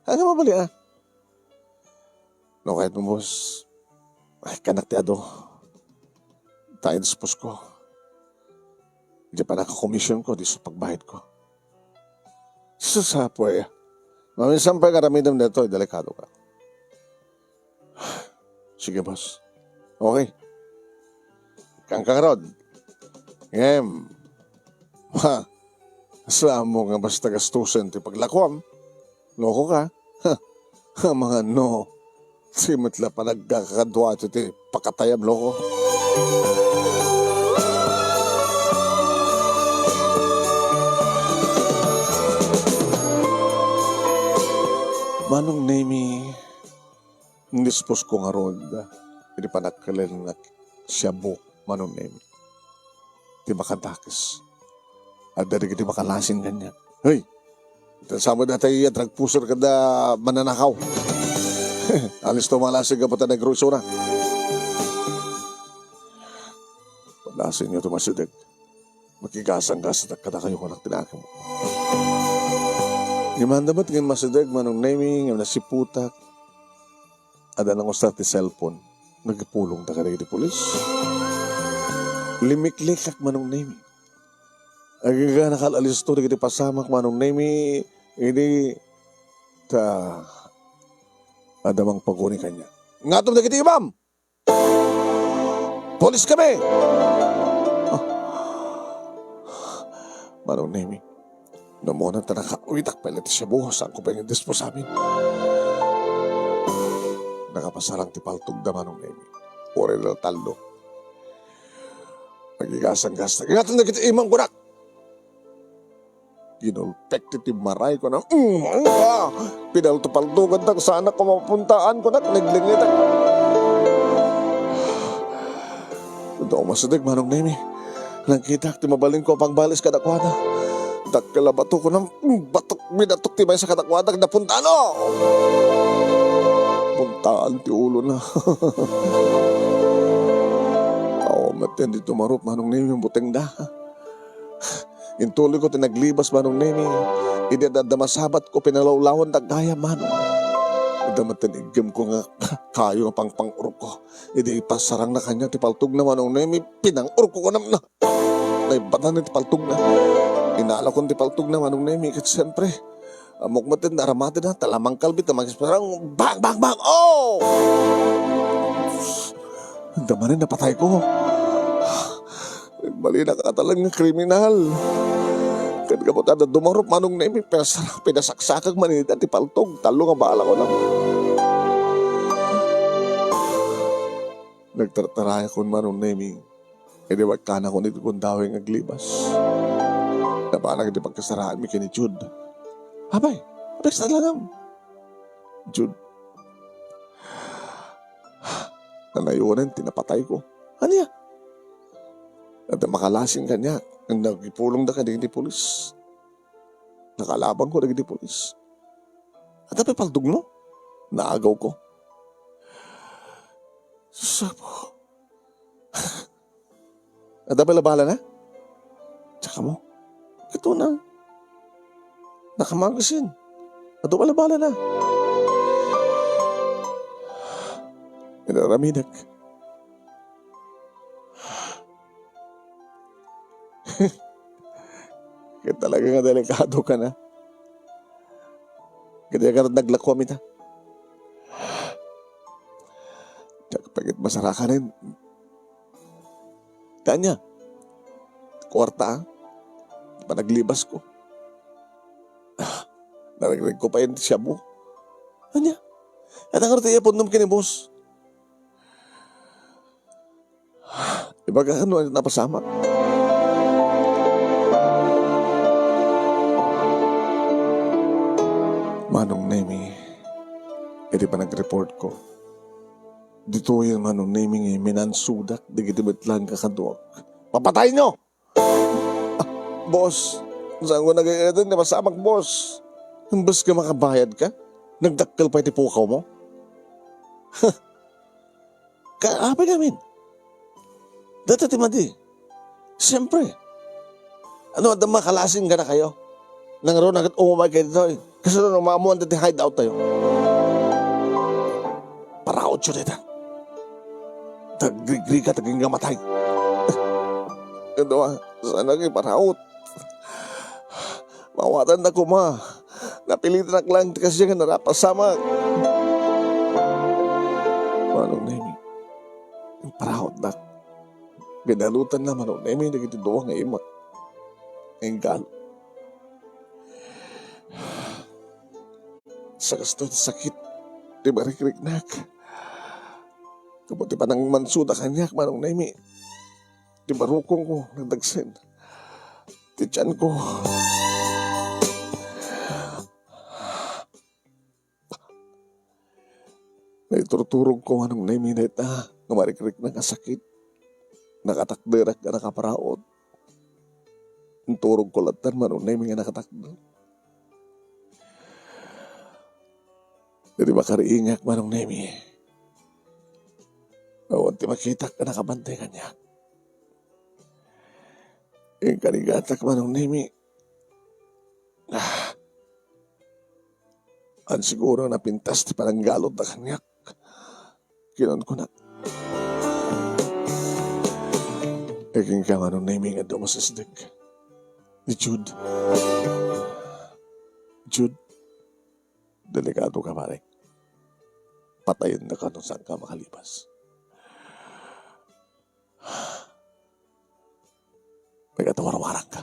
Ano mabali ah? No, kahit mo boss, ay kanak ti ado. Tayo dispos ko. Di pa nakakomisyon ko di sa pagbahid ko. Sasapoy. Mamisan pa karamidam na ito, delikado ka. Sige, boss. Okay. Kang karod. Ngem. Ha. Saan mo nga basta gastusin ti paglakwam? Loko ka. Ha. Mga no. Simitla pa nagkakadwa ti pakatayam loko. Manong nemi, nispos ko nga rod, hindi pa nakakalala na siyabo, manong nemi. Di makadakis. At dari di makalasin ganyan. Hey, sama na tayo drag pusher ka na mananakaw. Alis to malasing ka pa tayo nagruso na. Palasin niyo ito masidag. Makigasang-gasang kada kayo ko ng tinakam mo. Gimanda ba't ngayon masidag manong naming yung nasiputak ada nang usat ti cellphone nagpulong ta kada di pulis limiklikak manong naming agaga nakalalis to di pasamak manong naming hindi ta adamang paguni kanya ngatom na kiti imam polis kami manong naming namunan ta nakauitak palit siya buhos ang kupay ng dispo sa amin. Nakapasarang ti paltog daman ng nemi. Ore na talo. Magigasang-gasta. Ingatan na kita imang kunak. Ginulpek ti maray ko na pinaltupaltugan tak sana ko mapuntaan ko nak naglingitan. Ito ako masadag manong nemi. Nangkitak ti mabaling ko pangbalis kadakwada. Dakala bato ko ng batok minatok ti may sa katakwadag na puntano. Puntaan ti ulo na. Ako matin di tumarop manong nemi yung buteng da. Intuloy ko tinaglibas manong nemi. Idadadamasabat ko pinalawlawan dagdaya manong. Idamatin igim ko nga kayo nga pangpang-urok ko. Idi ipasarang na kanya ti paltog na manong nemi. Pinang-urok ko naman na. Naibatan na ti paltog na. Inala kong ti paltog na manong nemi. Kasi siyempre, mukmatin na aramatin na. Talamang kalbit na magisparang bang, bang, bang. Oh! Damanin na patay ko. Mali na ka talagang kriminal. Kaya ka po tada dumarop manong nemi. Pinasaksakag manita ti paltog. Talo nga baala ko lang. Nagtataraya ko manong nemi. E di wag ka na ko nito kung dawing aglibas. Na parang hindi pagkasaraan mi kini Jude. Abay sa langam. Jude. Nanayunan, tinapatay ko. Ano yan? At makalasin ka niya. Ang nagipulong na ka di polis. Nakalabang ko di polis. At apay paldog mo? Naagaw ko. Sapo. At apay labala na? Tsaka mo. Ito na. Nakamagasin. At bala na. Inaraminak. Kaya talaga nga delikado ka na. Kaya ka naglakwam ita. Tsaka pagit masarakanin. Kanya. Kwarta panaglibas ko. Narinig ko pa yun siya mo. Anya? At ang artiya po nung kinibos. Ibaga ano napasama. Manong Nemi, edi pa nag-report ko. Dito yung Manong Nemi minansudak, digitibit lang kakaduak. Papatay nyo! Boss, saan ko nag-iedin na masamak, boss? Imbes ka makabayad ka, nagdakkel pa iti pukaw mo? Kaapay namin. Dati timadi. Siyempre. Ano, at makalasin ka na kayo? Nangaroon agad umumay kayo dito eh. Kasi doon, umamuan dati hideout tayo. Paraot siya dito. Tagri-gri ka, taging gamatay. Ito sana kayo paraot. Mawatan na ko ma. Napilitan na lang kasi siya narapasama. Manong Nemi, paraot na. Ganalutan na Manong Nemi, nagitiduwa nga imak. Ang galo. Sa gusto sakit, di ba rik-riknak? Kabuti pa nang mansuda kanyak, Manong Nemi. Di ba rukong ko, nagdagsin. Tityan ko. Naiturturog ko, Manong Nemi, na ita, nga marik-rik na kasakit. Nakatakderak ka nakaparaot. Ang turog ko latan, Manong Nemi, nga nakatakder. Di ba kariingak, Manong Nemi? Awan ti makita ka nakabantay kanya. Yung kanigatak, Manong Nemi. Ang siguro napintas ti parang galot na kanyak. Kinon ko na. Eking ka, Manong Nemi, nga dumasasdig. Ni Jude. Jude, delikado ka, pare. Patayin na ka nung saan ka makalipas. Nagatawarwarang ka.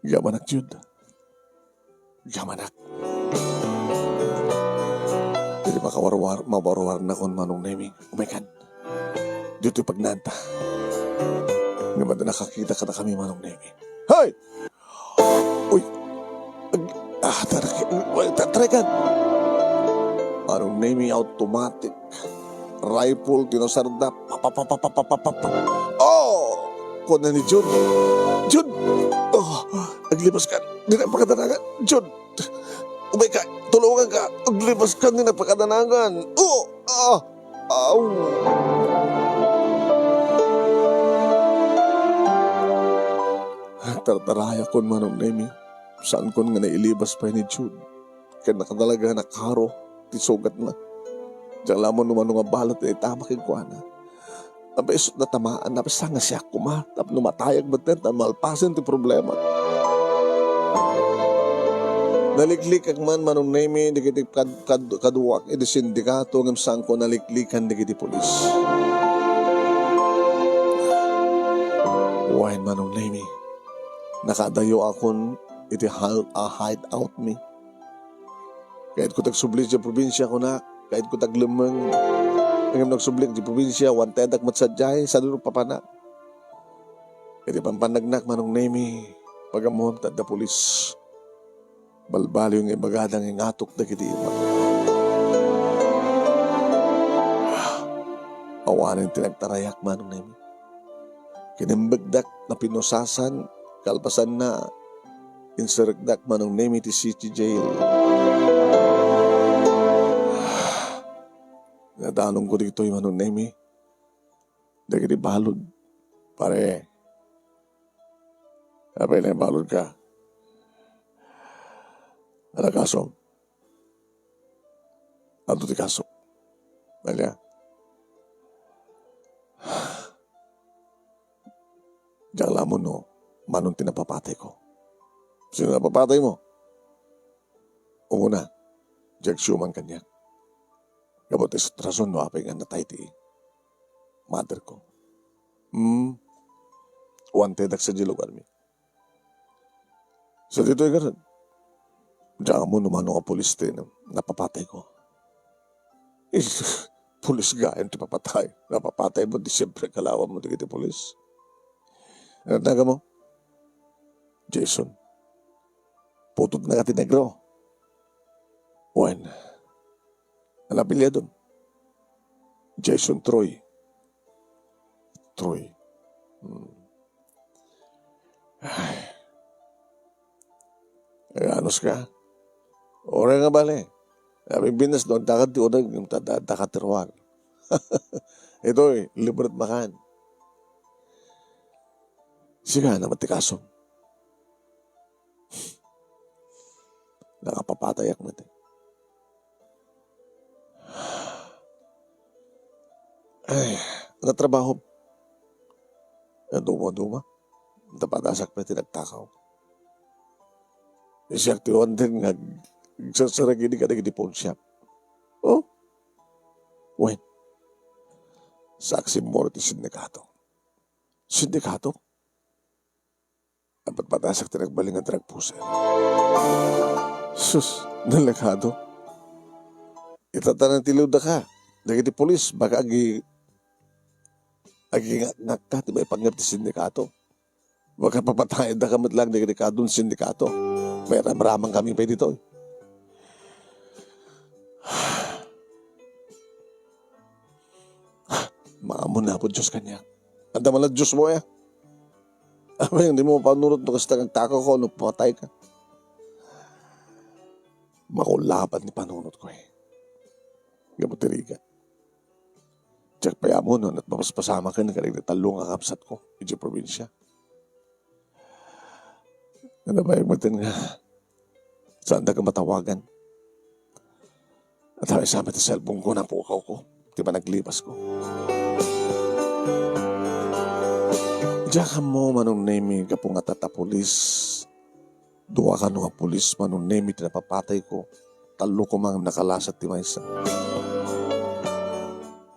Yamanak, Jude. Yamanak. Hindi mawarwar na kung Manong Nemi. Umekan. Dito yung pagnanta. Ngayon na nakakita ka na kami, Manong Nemi. Hoy! Uy! Tarakan! Manong Nemi, automatic. Rifle, tinosarda. Oh! Kung na ni Jude. Jude! Oh! Naglipas ka. Di na pagkatanagan. Jude! Umay ka. Tulungan ka. Naglipas ka. Di na pagkatanagan. Oh! Ah! Ow! Tartaraya kon Manong Nemi. Saan kon nga nailibas pa ni Jude. Kaya nakadalaga na karo. Tisugat na. Diyan lamang naman nga balat na itama kay Kuana. Napesot na tamaan. Napesa nga siya kumatap. Numatayag ba't na malpasin ti problema. Naliklik ang Manong Nemi. Digiti kaduwak. Iti sindikato. Ngam saan ko naliklikan digiti polis. Why Manong Nemi? Nakadayo akon iti hideout me. Kahit ko tagsubli sa probinsya ko na, kahit ko taglamang, ngam nagsubli sa probinsya, wantedak matsadyay, sa luro papana. Iti pampanagnak Manong Nemi, pagamon tad da pulis. Balbali yung ibagadang ingatok na kiti iba. Awanin tinagtarayak Manong Nemi. Kinimbagdak na pinusasan, kalpasan na insiragdak Manong Nemi ti city jail. Natanong ko dito yung Manong Nemi. Dagiti balod. Pare. Apay na balod ka. Ano kaso? Ano ti kaso? Nalya? Diyan lamon no. Manong tinapapatay ko. Sino napapatay mo? Una, Jack Schumann kanya. Kabot is rason no apay nga natay ti mother ko. Wanted ak sa jilugan mi. So dito yung ganun. Diyan mo naman nga polis din napapatay ko. Pulis gayon ti papatay. Napapatay mo, di siyempre kalawan mo di kiti pulis. Ano taga mo? Jason. Putod na kati negro. Wen. Alapilya doon. Jason Troy. Troy. Anos ka? Ora nga bale. Aming binas doon, takad ti unang yung takatirwar. Ito libert makan. Siga na matikaso. Nakapapatayak mo ito. Ay, natrabaho. Duma-duma. Napatasak pa tinagtakaw. Siya aktiwan din nga sasaragini ka na gini-phone shop. Oh? When? Saksi mo ti sindikato. Sindikato? Dapat patasak tinagbaling ang drug puser. Sus, nalakado. Itatanan tiluda ka. Dagiti polis, baka agi ngak ti ba ipanggap ti sindikato. Baka papatayin da kamat lang dagiti kadun sindikato. May ramramang kami pa dito. Maamon na po Diyos kanya. Anda man na Diyos mo Abay, hindi mo panunod no kasi takaw ko, no patay ka. Makulaban ni panunod ko Gamutiri ka. Tsak paya mo nun at mapaspasama ka na kalig talong ang kapsat ko. Iji probinsya. Ano ba yung matin nga? Saan da ka matawagan? At hawi sa amin sa cellphone ko, napukaw ko. Di ba naglipas ko? Diyan ka mo manong name ka po nga tatapulis. Duwa ka nung pulis manong name tinapapatay ko. Talo ko mang nakalasat ti maysa.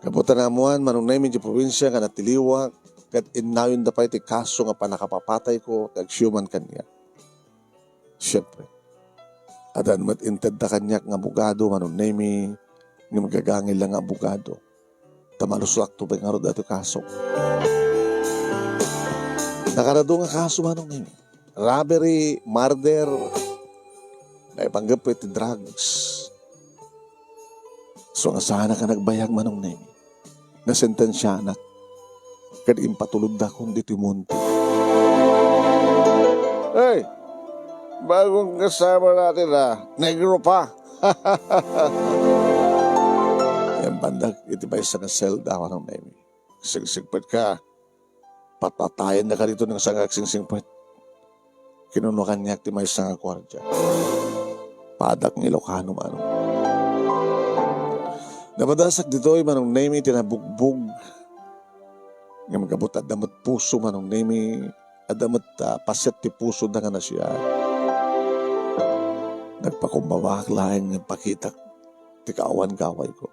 Kabutan na amuan manong name di probinsya nga natiliwa. Kat inayon da pa iti kaso nga panakapapatay ko. Tag-human kanya. Siyempre. Adan matinted da kanya nga abogado manong name nga magagangil lang nga abogado. Tamaluslak to ba nga ro dato kaso. Nakarado nga kaso manong name. Robbery, murder, naipanggap iti drugs. So nga sana ka nagbayag manong name. Nasentensya na. Kad impatulog da kung dito munti. Hey! Bagong kasama natin negro pa. Yan bandag, iti ba isa nga selda manong name. Sigsigpad ka. Patatayan na ka dito ng sangag-sing-singpwet. Kinunukan niya ti may sangag kwardya. Padak ng Ilocano manong. Napadasak dito manong name tinabugbog. Nga magabot at damat puso manong name at damat paset ti puso na nga na siya. Nagpakumbawak laing nagpakita ti kaawan-kaway ko.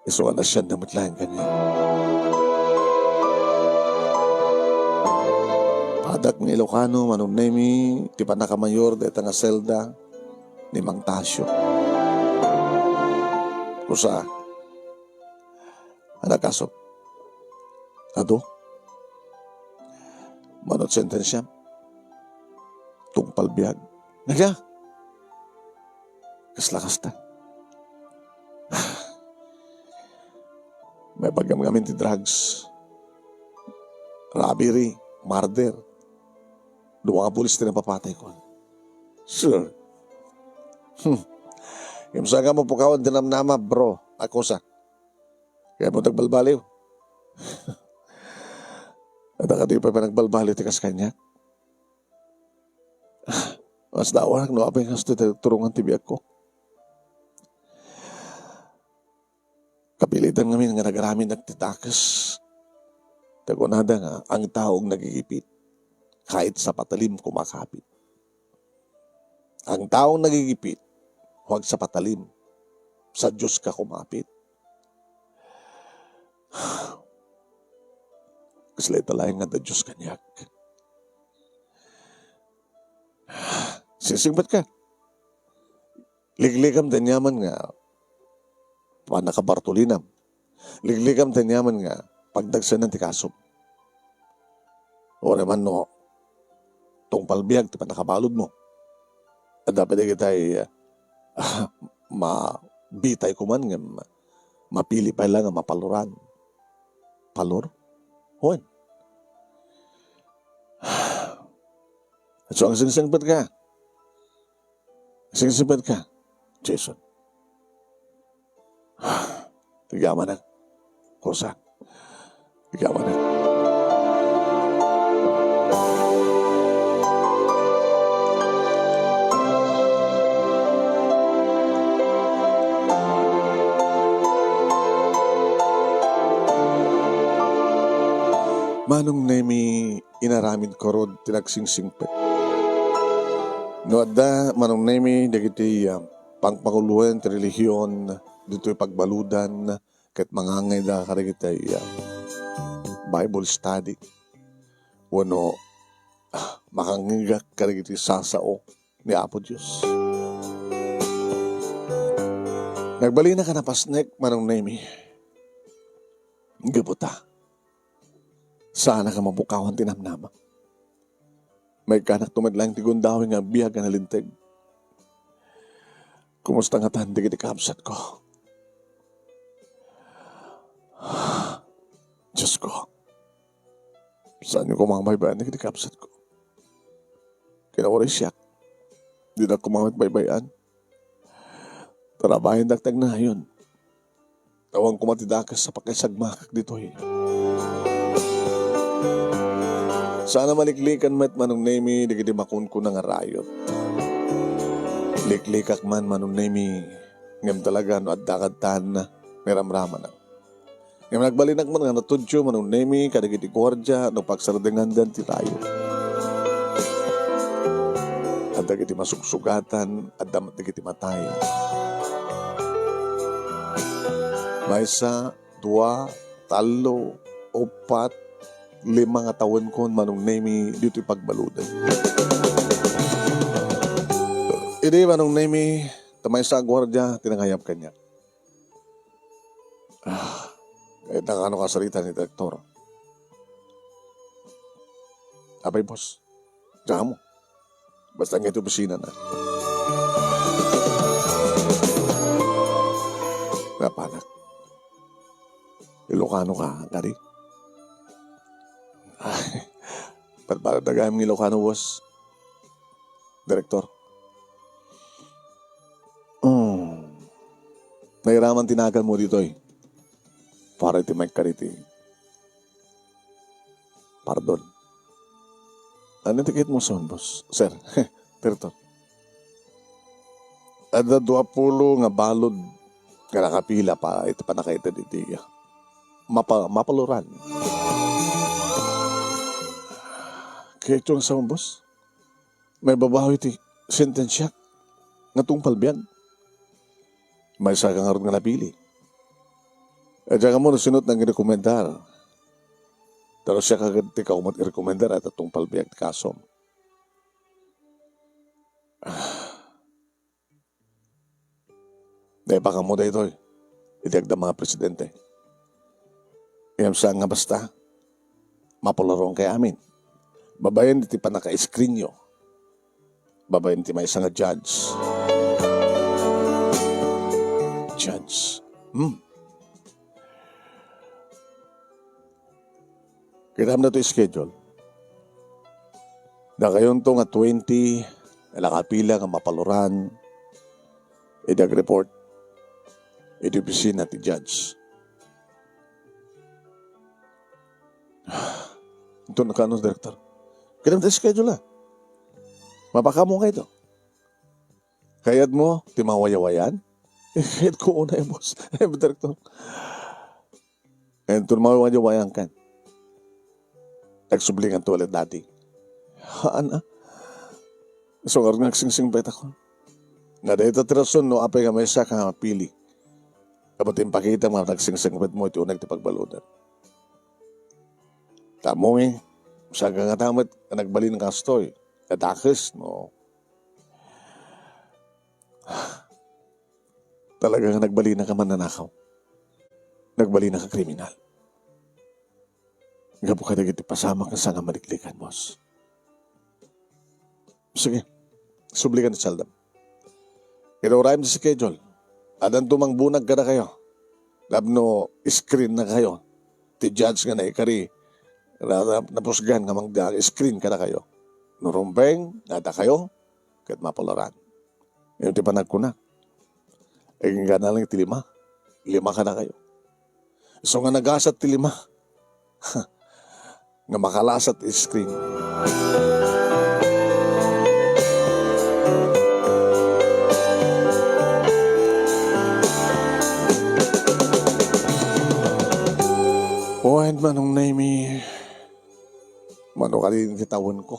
Iso na siya damat laing kanya. Padak ng Ilocano, manong name, ti panakamayor, deta nga selda, ni Mang Tasyo. Kusa, kaso, ado, manot sentensya, tungpal biyag, naga, kaslakas ta. May paggamgamin ti drugs, robbery, murder, duwa nga pulis din ang papatay ko. Sure. Yung saan mo pukawan dinamnama, bro. Ako sa. Kaya mo nagbalbaliw. At ka di pa nagbalbaliw tikas kanya. Mas dawan, no apay nga turungan tibiyag ko. Kapilitan ngamin nga nagaramin nagtitakas. Tagunada nga, ang taong nagigipit. Kahit sa patalim kumakapit. Ang taong nagigipit, huwag sa patalim. Sa Diyos ka kumapit. Kasi talagang nga da Diyos kanyak. Sisingbat ka. Ligligam din yaman nga. panakabartulinam. Ligligam tanyaman nga, pagdagsan ng tikasom. O naman no, tong palbiyag, ti panakabalod mo. At dapat kita'y mabitay ko man nga, mapili pa lang nga mapaluran. Palor? Huwag. So, ang singsingpad ka. Singsingpad ka, Jason. Tigaman na. Kosa. Tigaman na. Manong nemi inaramin ko rod tinagsingsingpet. No adda manong nemi dagiti pangpakuluhan ti relihiyon dito'y pagbaludan ket mangangay da karigitay Bible study. Wano makangigak karigiti sasao ni Apo Diyos. Nagbali na ka na pasnek manong nemi. Gabuta. Sana ka mabukawan tinamnama. May kanak tumadlang tigundawin nga biyag nga nalinteg. Kumusta nga tandi kiti kapsat ko? Diyos ko. Saan yung kumangbaybayan na kiti kapsat ko? Kinawari siya. Di na kumangbaybayan. Tarabahin dagtag na yun. Tawang kumatidakas sa pakisagmakak dito eh. Sana maliklikan met manong nemi di kiti makun ko nga rayot. Liklikak man manong nemi ngem talaga no addakadtan na meramraman na. Ngem nagbalinag man nga natudyo manong nemi kadagiti gwardya no pagsardengan dan ti rayo. Adda kiti masugsugatan, adda kiti matay. Maysa, 2, 3, 4, 5 nga taon ko manong nemi dito pagbaludan. Idi manong nemi tamay sa gwardya tinangayap kanya. Kahit na ano kasalita ni Direktor. Abay boss, diyan mo. Basta nga ito busina na. Napanak. Ilocano ka, gari? Para dagayam ng Ilocano was Direktor. Nahiraman tinagal mo dito eh. Para iti may kariti. Pardon. Ano tikit mo son, boss? Sir, Direktor. Ada 20 nga balod nga nakapila pa ito pa nakaita diti. Mapaluran. Kaya itong sa boss, may babaho iti sentensya nga tungpal biyan. May isa kang nga napili. E diyan ka mo nasinot ng rekomendar. Pero siya kaganti ka umat i-rekomendar at tungpal biyan ti kasom. Dahil baka mo da ito itiagda mga presidente. Iyam siya nga basta mapalarong kay amin. Babayan iti pa naka-screen nyo. Babayan iti may isang judge. Judge. Kitam na ito schedule. Na kayon to nga 20, nakapila nga mapaluran, idag-report, idibisin na ti judge. Ito na kanos, Director. Kitam na schedule na. Mapaka mo kayo. Kayat mo, timawayawayan? Kayat ko una yung boss. Director. Kayat timawayawayan kan. Nagsublingan to ulit dati. Haan ah. So, karang nagsingsing beta ko. Nga dahil tatirason, no, apay nga may isa ka nga pili. Kapag impakita mga nagsingsing bet mo, ito unang tipagbaludan. Tamo eh. Sa nga tamat, nagbali ng kastoy. Kadakis, no. Talagang nagbali na ka mananakaw. Nagbali na ka kriminal. Gabo ka nagiti pasama ka sa nga maliklikan, boss. Sige, sublikan ni Saldam. Ino-rhyme sa schedule. Adan tumang bunag ka na kayo. Labno, screen na kayo. Ti judge nga na ikari. Napusgan nga mang screen ka na kayo. Nurumpeng, nada kayo, kat mapalaran. Yung ti panag ko na. E nga na lang ti lima. Lima ka na kayo. So nga nagasat ti lima. Nga makalasat ti screen. Owen manong naimi. Mano ka rin kitawan ko.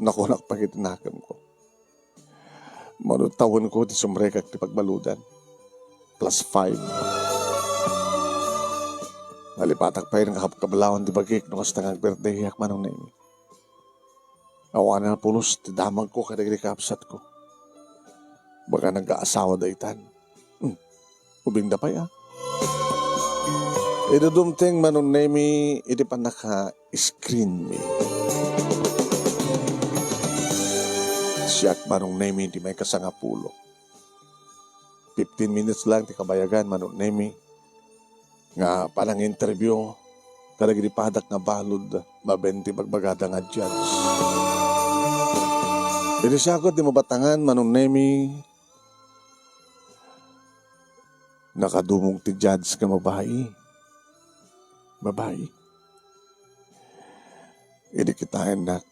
Nakunak pa kitinakam ko. Mano tawon ko ti sumrekak ti pagbaludan. +5. Nalipatak pa yun ang kapabalawan di bagik no kas tangang birthday yak manong naimi. Awan na pulos ti damag ko kada kapsat ko. Baka nag-aasawa da itan. Ubing da pa ya. Idudumting manong naimi iti pa naka-screen me. Siyak manong naimi di may kasangapulo. 15 minutes lang ti kabayagan manong naimi. Nga parang interview, karagiri padak nga balod, mabenti pagbagada nga judge. Ito siya ko, di mabatangan, manong nemi, nakadumong ti judge ka mabahay. Babae. Ini kitain na,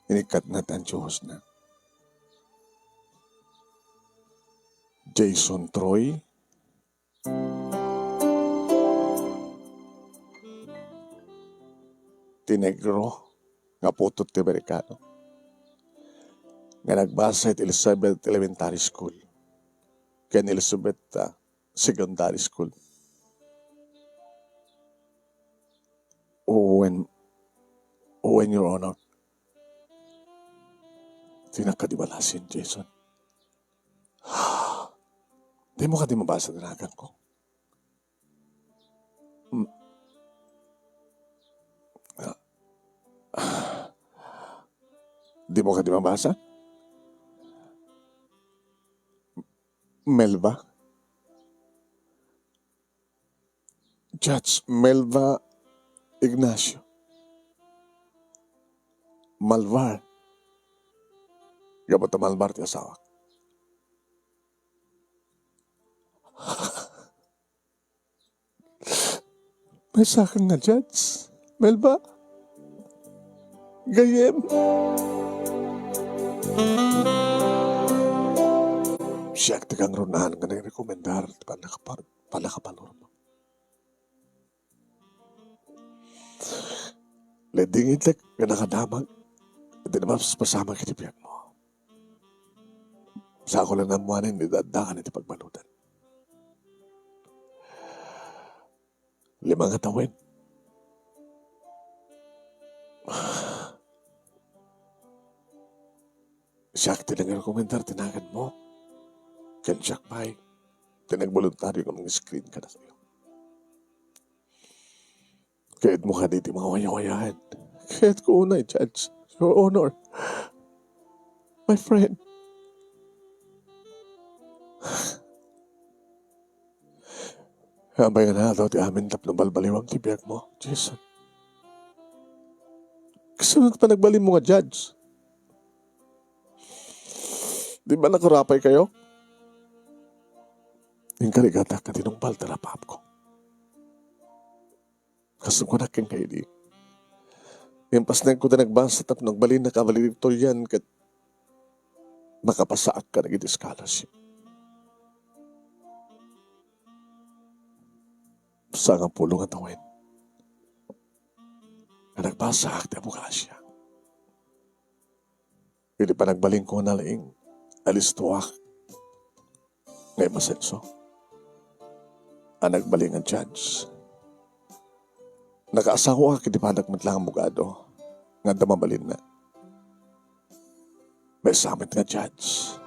inikat na tan Diyos na. Jason Troy, Tinegro, nga putot ti Amerikano. Nga nagbasa at Elizabeth Elementary School. Ken Elizabeth Secondary School. When Your Honor, tinakadibalasin, Jason. Di mo ka di mabasa dinagan ko. Di mo ka di mabasa? Melva? Judge Melva Ignacio. Malvar. Gabot na Malvar ti asawa. May sakang nga, Judge. Melva? Gayem? Siyak tigang runahan nga nag-rekomendar palakapalor mo. Leding itlek nga nakadamag. Hindi naman pasama kitipyan mo. Sa ako lang namuanin, nidadangan iti pagbalutan. 5 nga tawin. Siyak tinang komentar, tinagan mo. Ken siyak bay. Tinagboluntaryo ng mga screen ka na sa'yo. Kahit mo ka dito mga wayawayahan. Kahit ko unay, Judge. Your Honor. My friend. Habay na daw ti amin tapno balbaliwang tibiyag mo, Jason. Kasunod pa nagbalim mo nga, Judge. Di ba nakurapay kayo? Yung karigata ka tinumpal tarapap ko. Kasungkunak kang kayo di. Yung pasnag ko na nagbasa tap nagbalin na kavalidiktoryan kat makapasaak ka naging scholarship. Sa nga pulong at awin. Na nagpasaak na buka siya. Hindi pa nagbaling ko na laing alistuak ngay masenso. Ang nagbaling ang judge. Nakaasawa ka, di pa nagmatlang ang bugado. Nga damabalin na. May samit nga judge.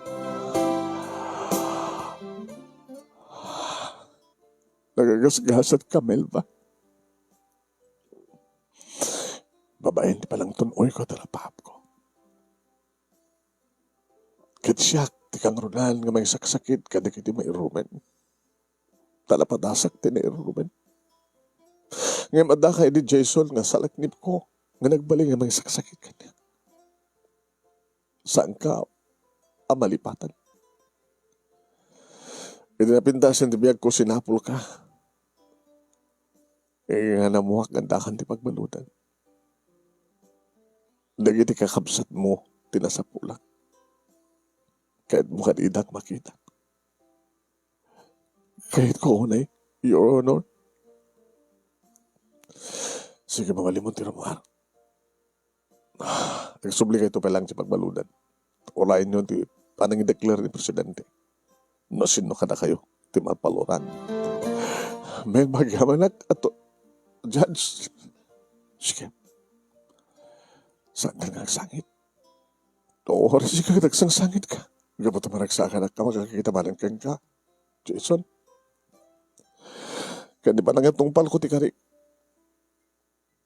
Nagagasgasat ka, Melba. Babae, di palang tunoy ko talapap ko. Kitsyak, ti kang runal nga may saksakit, kada kiti may rumen. Talapadasak ti na irumen. Ngayon adaka di Jason nga salaknip ko, nga nagbalik nga may saksakit kanya. Saan ka amalipatan? Iti napintasan ti biyag ko, sinapol ka. Nga namuhak gandakan ti pagmanutan. Dagiti kakabsat mo, tinasapulan. Kahit mo kanidak makita. Kahit ko unay, Your Honor. Sige, mamalimon ti Romuar. Nagsubli kayo ito pa lang sa pagbaludan. Ulayin nyo ti panang i-declare ni Presidente. No, sino ka na kayo? Ti mapaluran. May magyamanak ato. Judge. Sige. Saan ka nagsangit? Oo, oras ka nagsangit ka. Gabot na maragsakan ka, makakakita man kang ka. Jason. Kaya di ba nangatungpal ko ti kari?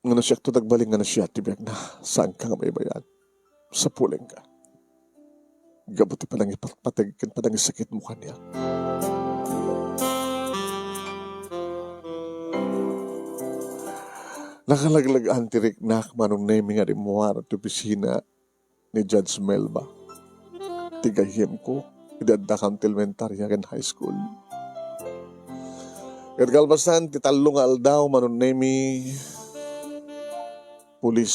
Nga na siya ito nagbaling nga na siya, tibiyag na saan ka nga may bayan? Sa puling ka. Gabuti pa lang ipatpatagkan pa lang sakit mo kanya. Nakalaglag antirik na manong naming nga rimuar at opisina ni Judge Melba. Tigahim ko, idadakang elementarya kan high school. At kalbasan, titalong aldaw manong nami pulis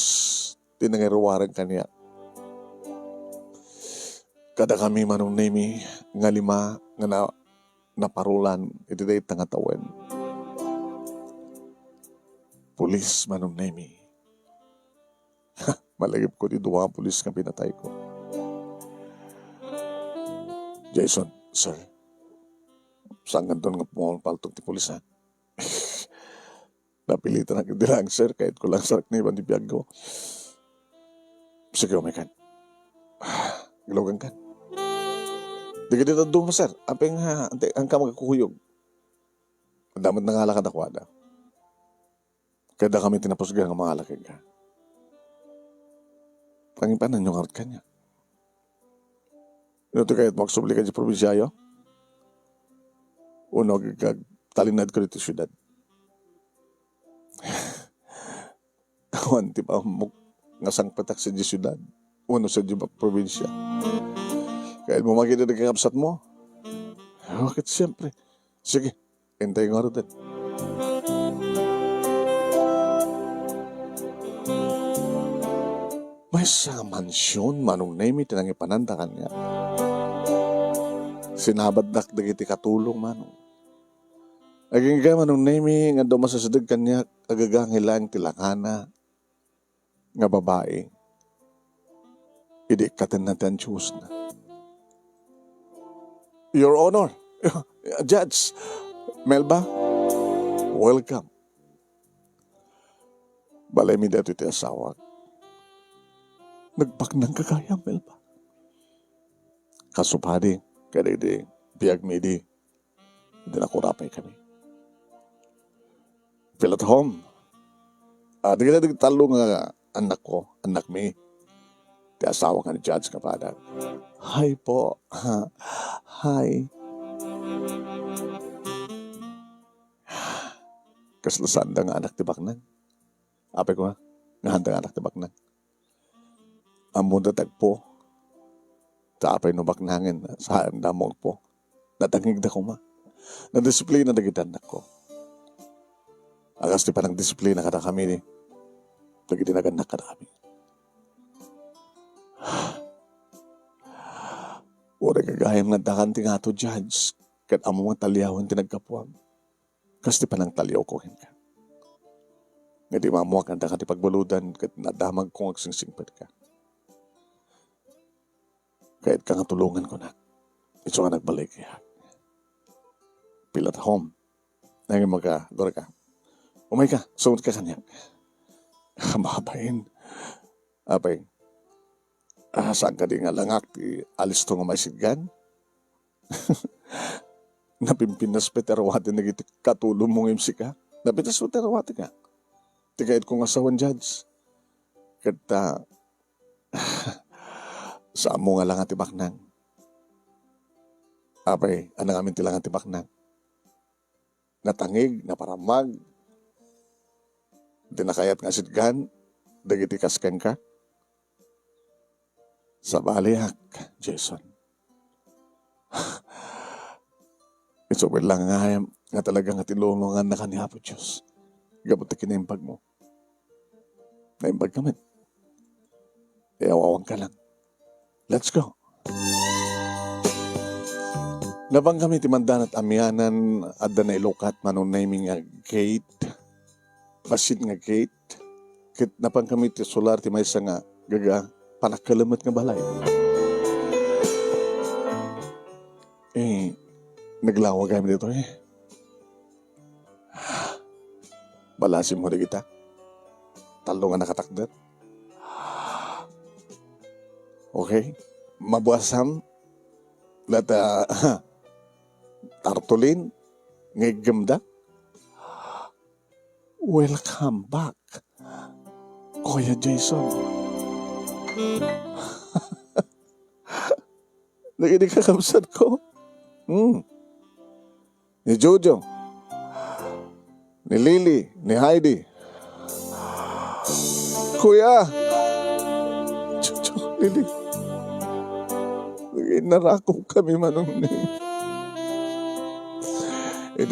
tinangiruwaran kanya. Kada kami manong nami nga lima nga naparulan iti day tangatawen. Pulis manong nami. Malagip ko di duwa pulis nga pinatay ko. Jason, sir. Saan nga doon nga pumapaltog ti pulis, ha? Napilitan ako dilang, sir, kahit ko lang sarak na ibang biyag ko. Sige, umikan. Gilogan kan. Di ka dito doon mo, sir. Apeng ha, ang ka magkukuyog. Ang damat na nga lakad ako, ada. Kada kami tinapusgan ng mga lakad ka. Pangipanan yung karat kanya. Ito kahit magsubli ka sa probinsyayo. Uno, talinad ko dito syudad. Kawan, di ba, ngasang patak sa di syudad. Uno sa di probinsya. Kahit mo makita na kakapsat mo. Bakit siyempre? Sige, hintay nga rin. May sa mansyon, manong name tinang ipanandakan niya. Sinabadak dagiti katulong manong. Aging ka manong name nga daw masasadag kanya agagangilang tilangana nga babae. Idi katanatan Diyos na. Your Honor, Judge Melba, welcome. Balay mi dito iti asawa. Nagbagnang kakaya, Melba. Kasupadi, kada di, biyag mi di, hindi nakurapay kami. Feel at home. Di ka na talo nga anak ko, anak mi. Di asawa ka ni Judge Kapadag. Hi po. Hi. Kaslasanda nga anak ti Baknang. Apay ko nga, nga handa nga anak ti Baknang. Amo na tagpo. Tapay no Baknangin, sa handa mo po. Natangig na ko ma. Na-disiplina na gitan na ko. Agas di pa ng disiplina kada kami ni. Nagitinagan na kada kami. Wala kagayam nga dakanti nga to, Judge. Kat amo mga talyawan tinagkapuam. Kas di pa ng talyaw ko ka. Nga di mamuak ang dakati pagbaludan kat nadamag kong agsingsingpad ka. Kahit ka nga tulungan ko na. Ito nga nagbalik kaya. Pilat home. Nangin dora ka. Umay ka, sumot ka kanya. Mabayin. Apay. Saan ka di nga langak, alis to nga maisidgan? Napimpinas peterawati na giti katulong mong imsi ka. Napitas peterawati ka. Tikait kong asawan judge. Kata sa amo nga lang ati baknang. Apay, anang amin tilang ati baknang. Natangig, naparamag. Di nakayat nga sitgan. Dagiti kasken ka. Sa baliak, Jason. Isupin lang nga talagang atilulungan na kaniya po Diyos. Gabot na kinaimbag mo. Naimbag kami. Iawawang ka lang. Let's go. Nabang kami timandan at amyanan at na ilukat manon naming nga gate. Basit nga gate. Kit napang kami ti solar ti maysa nga gaga panakalamat nga balay. Naglawag kami dito Balasim mo na kita. Talo nga nakatakdat. Okay. Mabuasam. Lata tartulin. Ngagamda. Welcome back. Kuya Jason. Nakinig ka kamsat ko. Ni Jojo. Ni Lily. Ni Heidi. Kuya. Jojo, Lily. Narakong kami manong ni.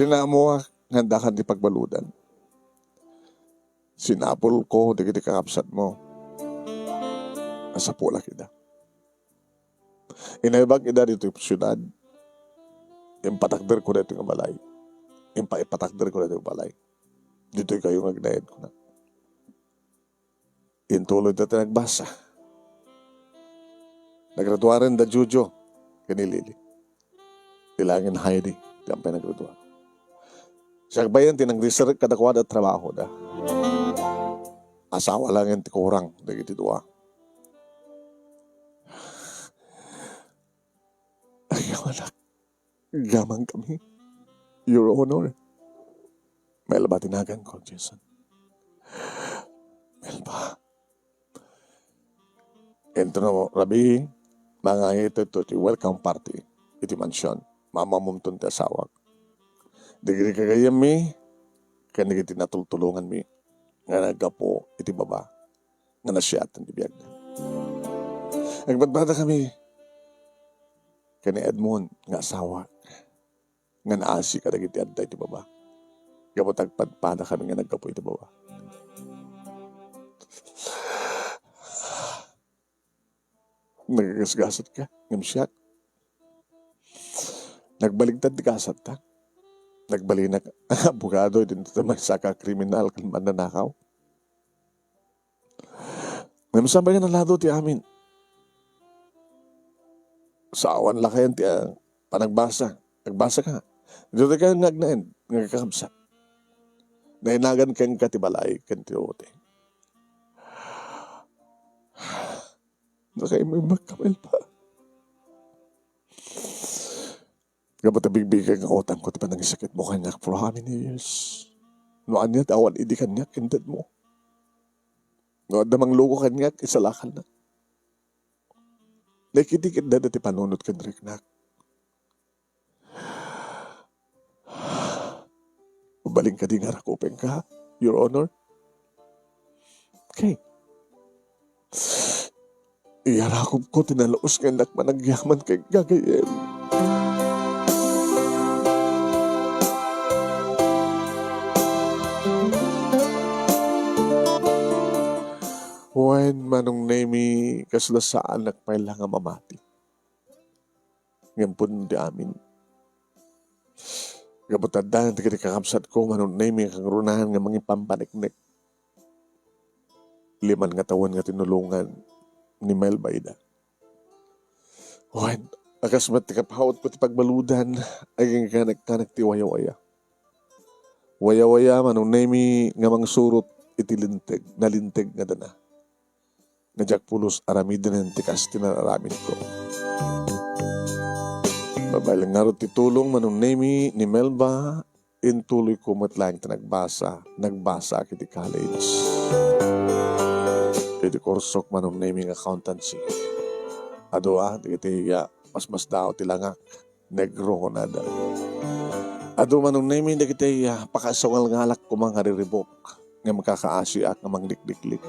Na mo handa ka di pagbaludan. Sinapol ko, di kakapsat mo. Nasa pula kita. Inaibag ida dito yung syudad. Impatakder ko dito yung balay. Ipatakder ko dito yung balay. Dito kayo nagdayad ko na. Intuloy dito nagbasa. Nagraduaran da Jojo. Kanilili. Tilangin Heidi. Diyan pa nagraduaran. Siya bayan tinang-research kadakwada at trabaho da. Asawa lang yung tikurang. Dagiti dua. Ayaw anak. Gamang kami. Your Honor. Melba tinagan ko, Jason. Melba. Ito na mo, Rabi, mga ito, welcome party. Iti mansyon. Mama mumtun ti asawag. Digiri kagayam mi, kanigiti natultulungan mi. Nga nagapo, iti baba. Nga nasyatan di biyag. Nagbadbada kami. Kani Edmond, nga asawa. Nga naasi ka nagiti adda iti baba. Gabo tagpadpada kami nga naggapo iti baba. Nagagasgasat ka, ngamsyak. Nagbaligtad di kasat ta. Nagbalinak abogado din naman sa kriminal kan mananakaw. Namasambay nga nalado ti amin. Sa awan lakayan ti panagbasa. Nagbasa ka. Dito ka ngagnain, ngagkakamsa. Nainagan kang katibalay, kantiyote. Nakay may magkamel pa. Kapag tabigbigay ang utang ko, tiba nang isakit mo kanyak for how many years? Noan niya, awan idi kanyak, hindad mo. Noan damang logo kanyak, isalakan na. Nakitikit na dati panunod kan riknak. Mabaling ka di nga rakupin ka, Your Honor. Okay. Iyarakop ko, tinalaos nga anak managyaman kay gagayin. When manong nemi kaslasaan nagpaila nga mamati. Ngayon po di amin. Gabutadaan, tigil kakapsat ko, manong nemi kang runahan nga mga pampaniknik. 5 nga taon nga tinulungan ni Mel Baida. When, akas matikapahot ko ti pagbaludan, ay nga nagkanak ti waya-waya. Waya-waya, manong nemi nga mga surot itilinteg, nalinteg nga dana. Nga jak pulos aramid din ang tikas tinararamid ko. Babaylang nga rin titulong manunemi ni Melba, intuloy ko matlang nagbasa kiti college. Kiti korsok manunemi ng accountancy. Ado kiti mas daw tilangak, negro ko na da. Ado manunemi na kiti pakasawangal ngalak ko mga riribok, nga makakaasi at nga manglikliklik.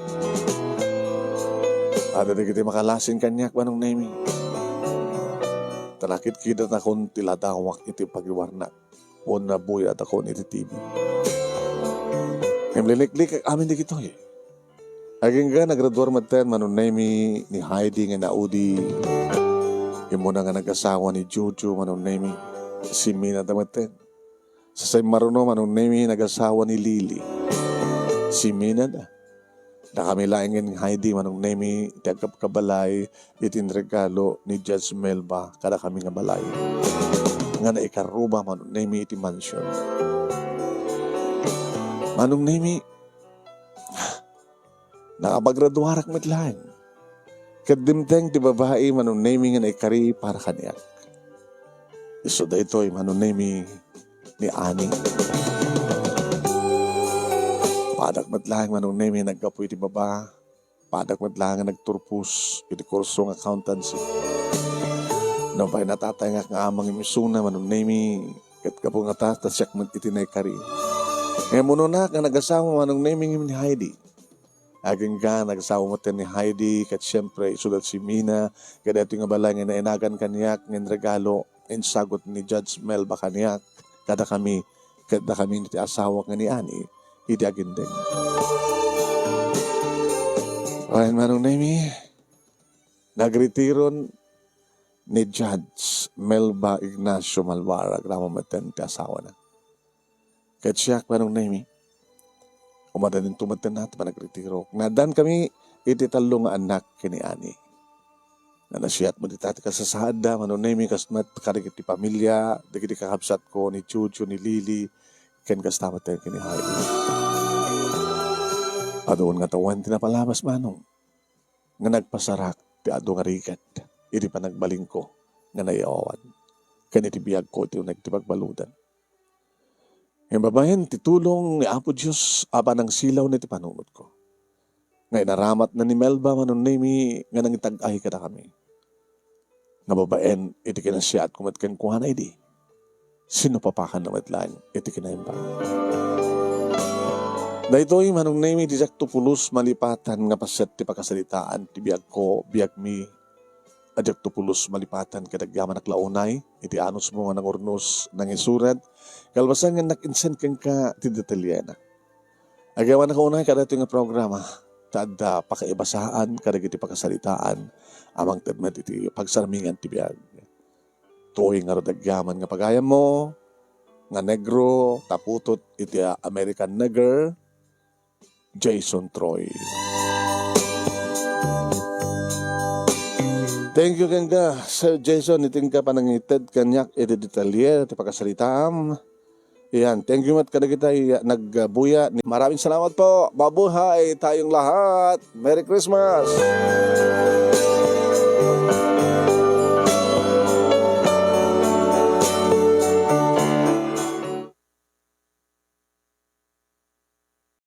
Ado kiti makalasin kanyak manunemi. Talakit kita na kung tiladawak iti pagiwarna o nabuya at ako iti TV. Ngamliliklik amin di kito eh. Aging nga nagraduar maten manunemi ni Heidi nga naudi. Imo na nga nag-asawa ni Jojo manunemi si Mina damaten. Sa say maruno manunemi nag-asawa ni Lily. Si Mina na. Na kami laing ng Heidi manunemi tiagkap kabalay itin regalo ni Judge Melba kada kami nga balay. Nga na ikaruba manunemi iti mansion. Manunemi nakapagraduarak mitlaing. Kadimteng ti babae manunemi nga na ikari para kaniyak. Iso da ito'y manunemi ni Ani. Padak matlang manunemi nagkapoy iti baba. Padak matlang nagturpus iti kursong accountancy. No pa'y natatay nga amang imisuna manunemi kat kapo nga tasyak iti na ikari. Ngayon muna na nga nag-asawa manunemi ni Heidi. Aging ka nag-asawa mo ni Heidi kat siyempre isulat si Mina kada ito nga balay nga nainagan kanyak ng regalo in sagot ni Judge Melba kanyak kada kami iti asawa nga ni Ani iti agindeng. Ayan manunemi nagretiron ni Judge Melba Ignacio Malvarag ramamaten ti asawa na. Kat siya manunemi umadanin tumaten natin panagretiro. Nadan kami iti talo nga anak kini Ani. Na nasiyat mo ditati ka sa sahada, manunemi kasmat karikit ti pamilya, dikiti kakabsat ko ni Chucho, ni Lily, ken kastamat tayo kini Heidi. Adoon nga tawan tinapalabas manong, nga nagpasarak ti ado nga rikat, iti panagbaling ko, nga nayawan, ken iti biyag ko iti nagtipagbaludan. Yung babayan, titulong ni Apo Diyos aba ng silaw na iti panunod ko. Ngay naramat na ni Melba manunemi nga nang itag-ahi ka na kami. Nga babaen, iti kinasya at kumatkan kuha na iti. Sino papakan na matlaan, iti kinayamba. Na ito'y manunemi di sakto pulos malipatan nga paset ti pakasalitaan ti biyag ko, biyag mi. Adyak to pulos malipatan kadagyaman naklaunay, iti anos mo nga nang urnos nang isurad, kalbasan nga nakinsen kang ka ti detalyena. Agawan na kaunay kada ito nga programa, taada pakaibasaan, kadag iti pakasalitaan, amang tadmat iti pagsarmingan ti biyag. Tuoy nga radagyaman nga pagayam mo, nga negro, taputot iti American Nigger, Jason Troy. Thank you kanga, Sir Jason. Iting ka panangited kanyak iti detalye at pagkasalitam. Iyan, thank you mat kada kita nagbuya. Maraming salamat po. Mabuhay tayong lahat. Merry Christmas!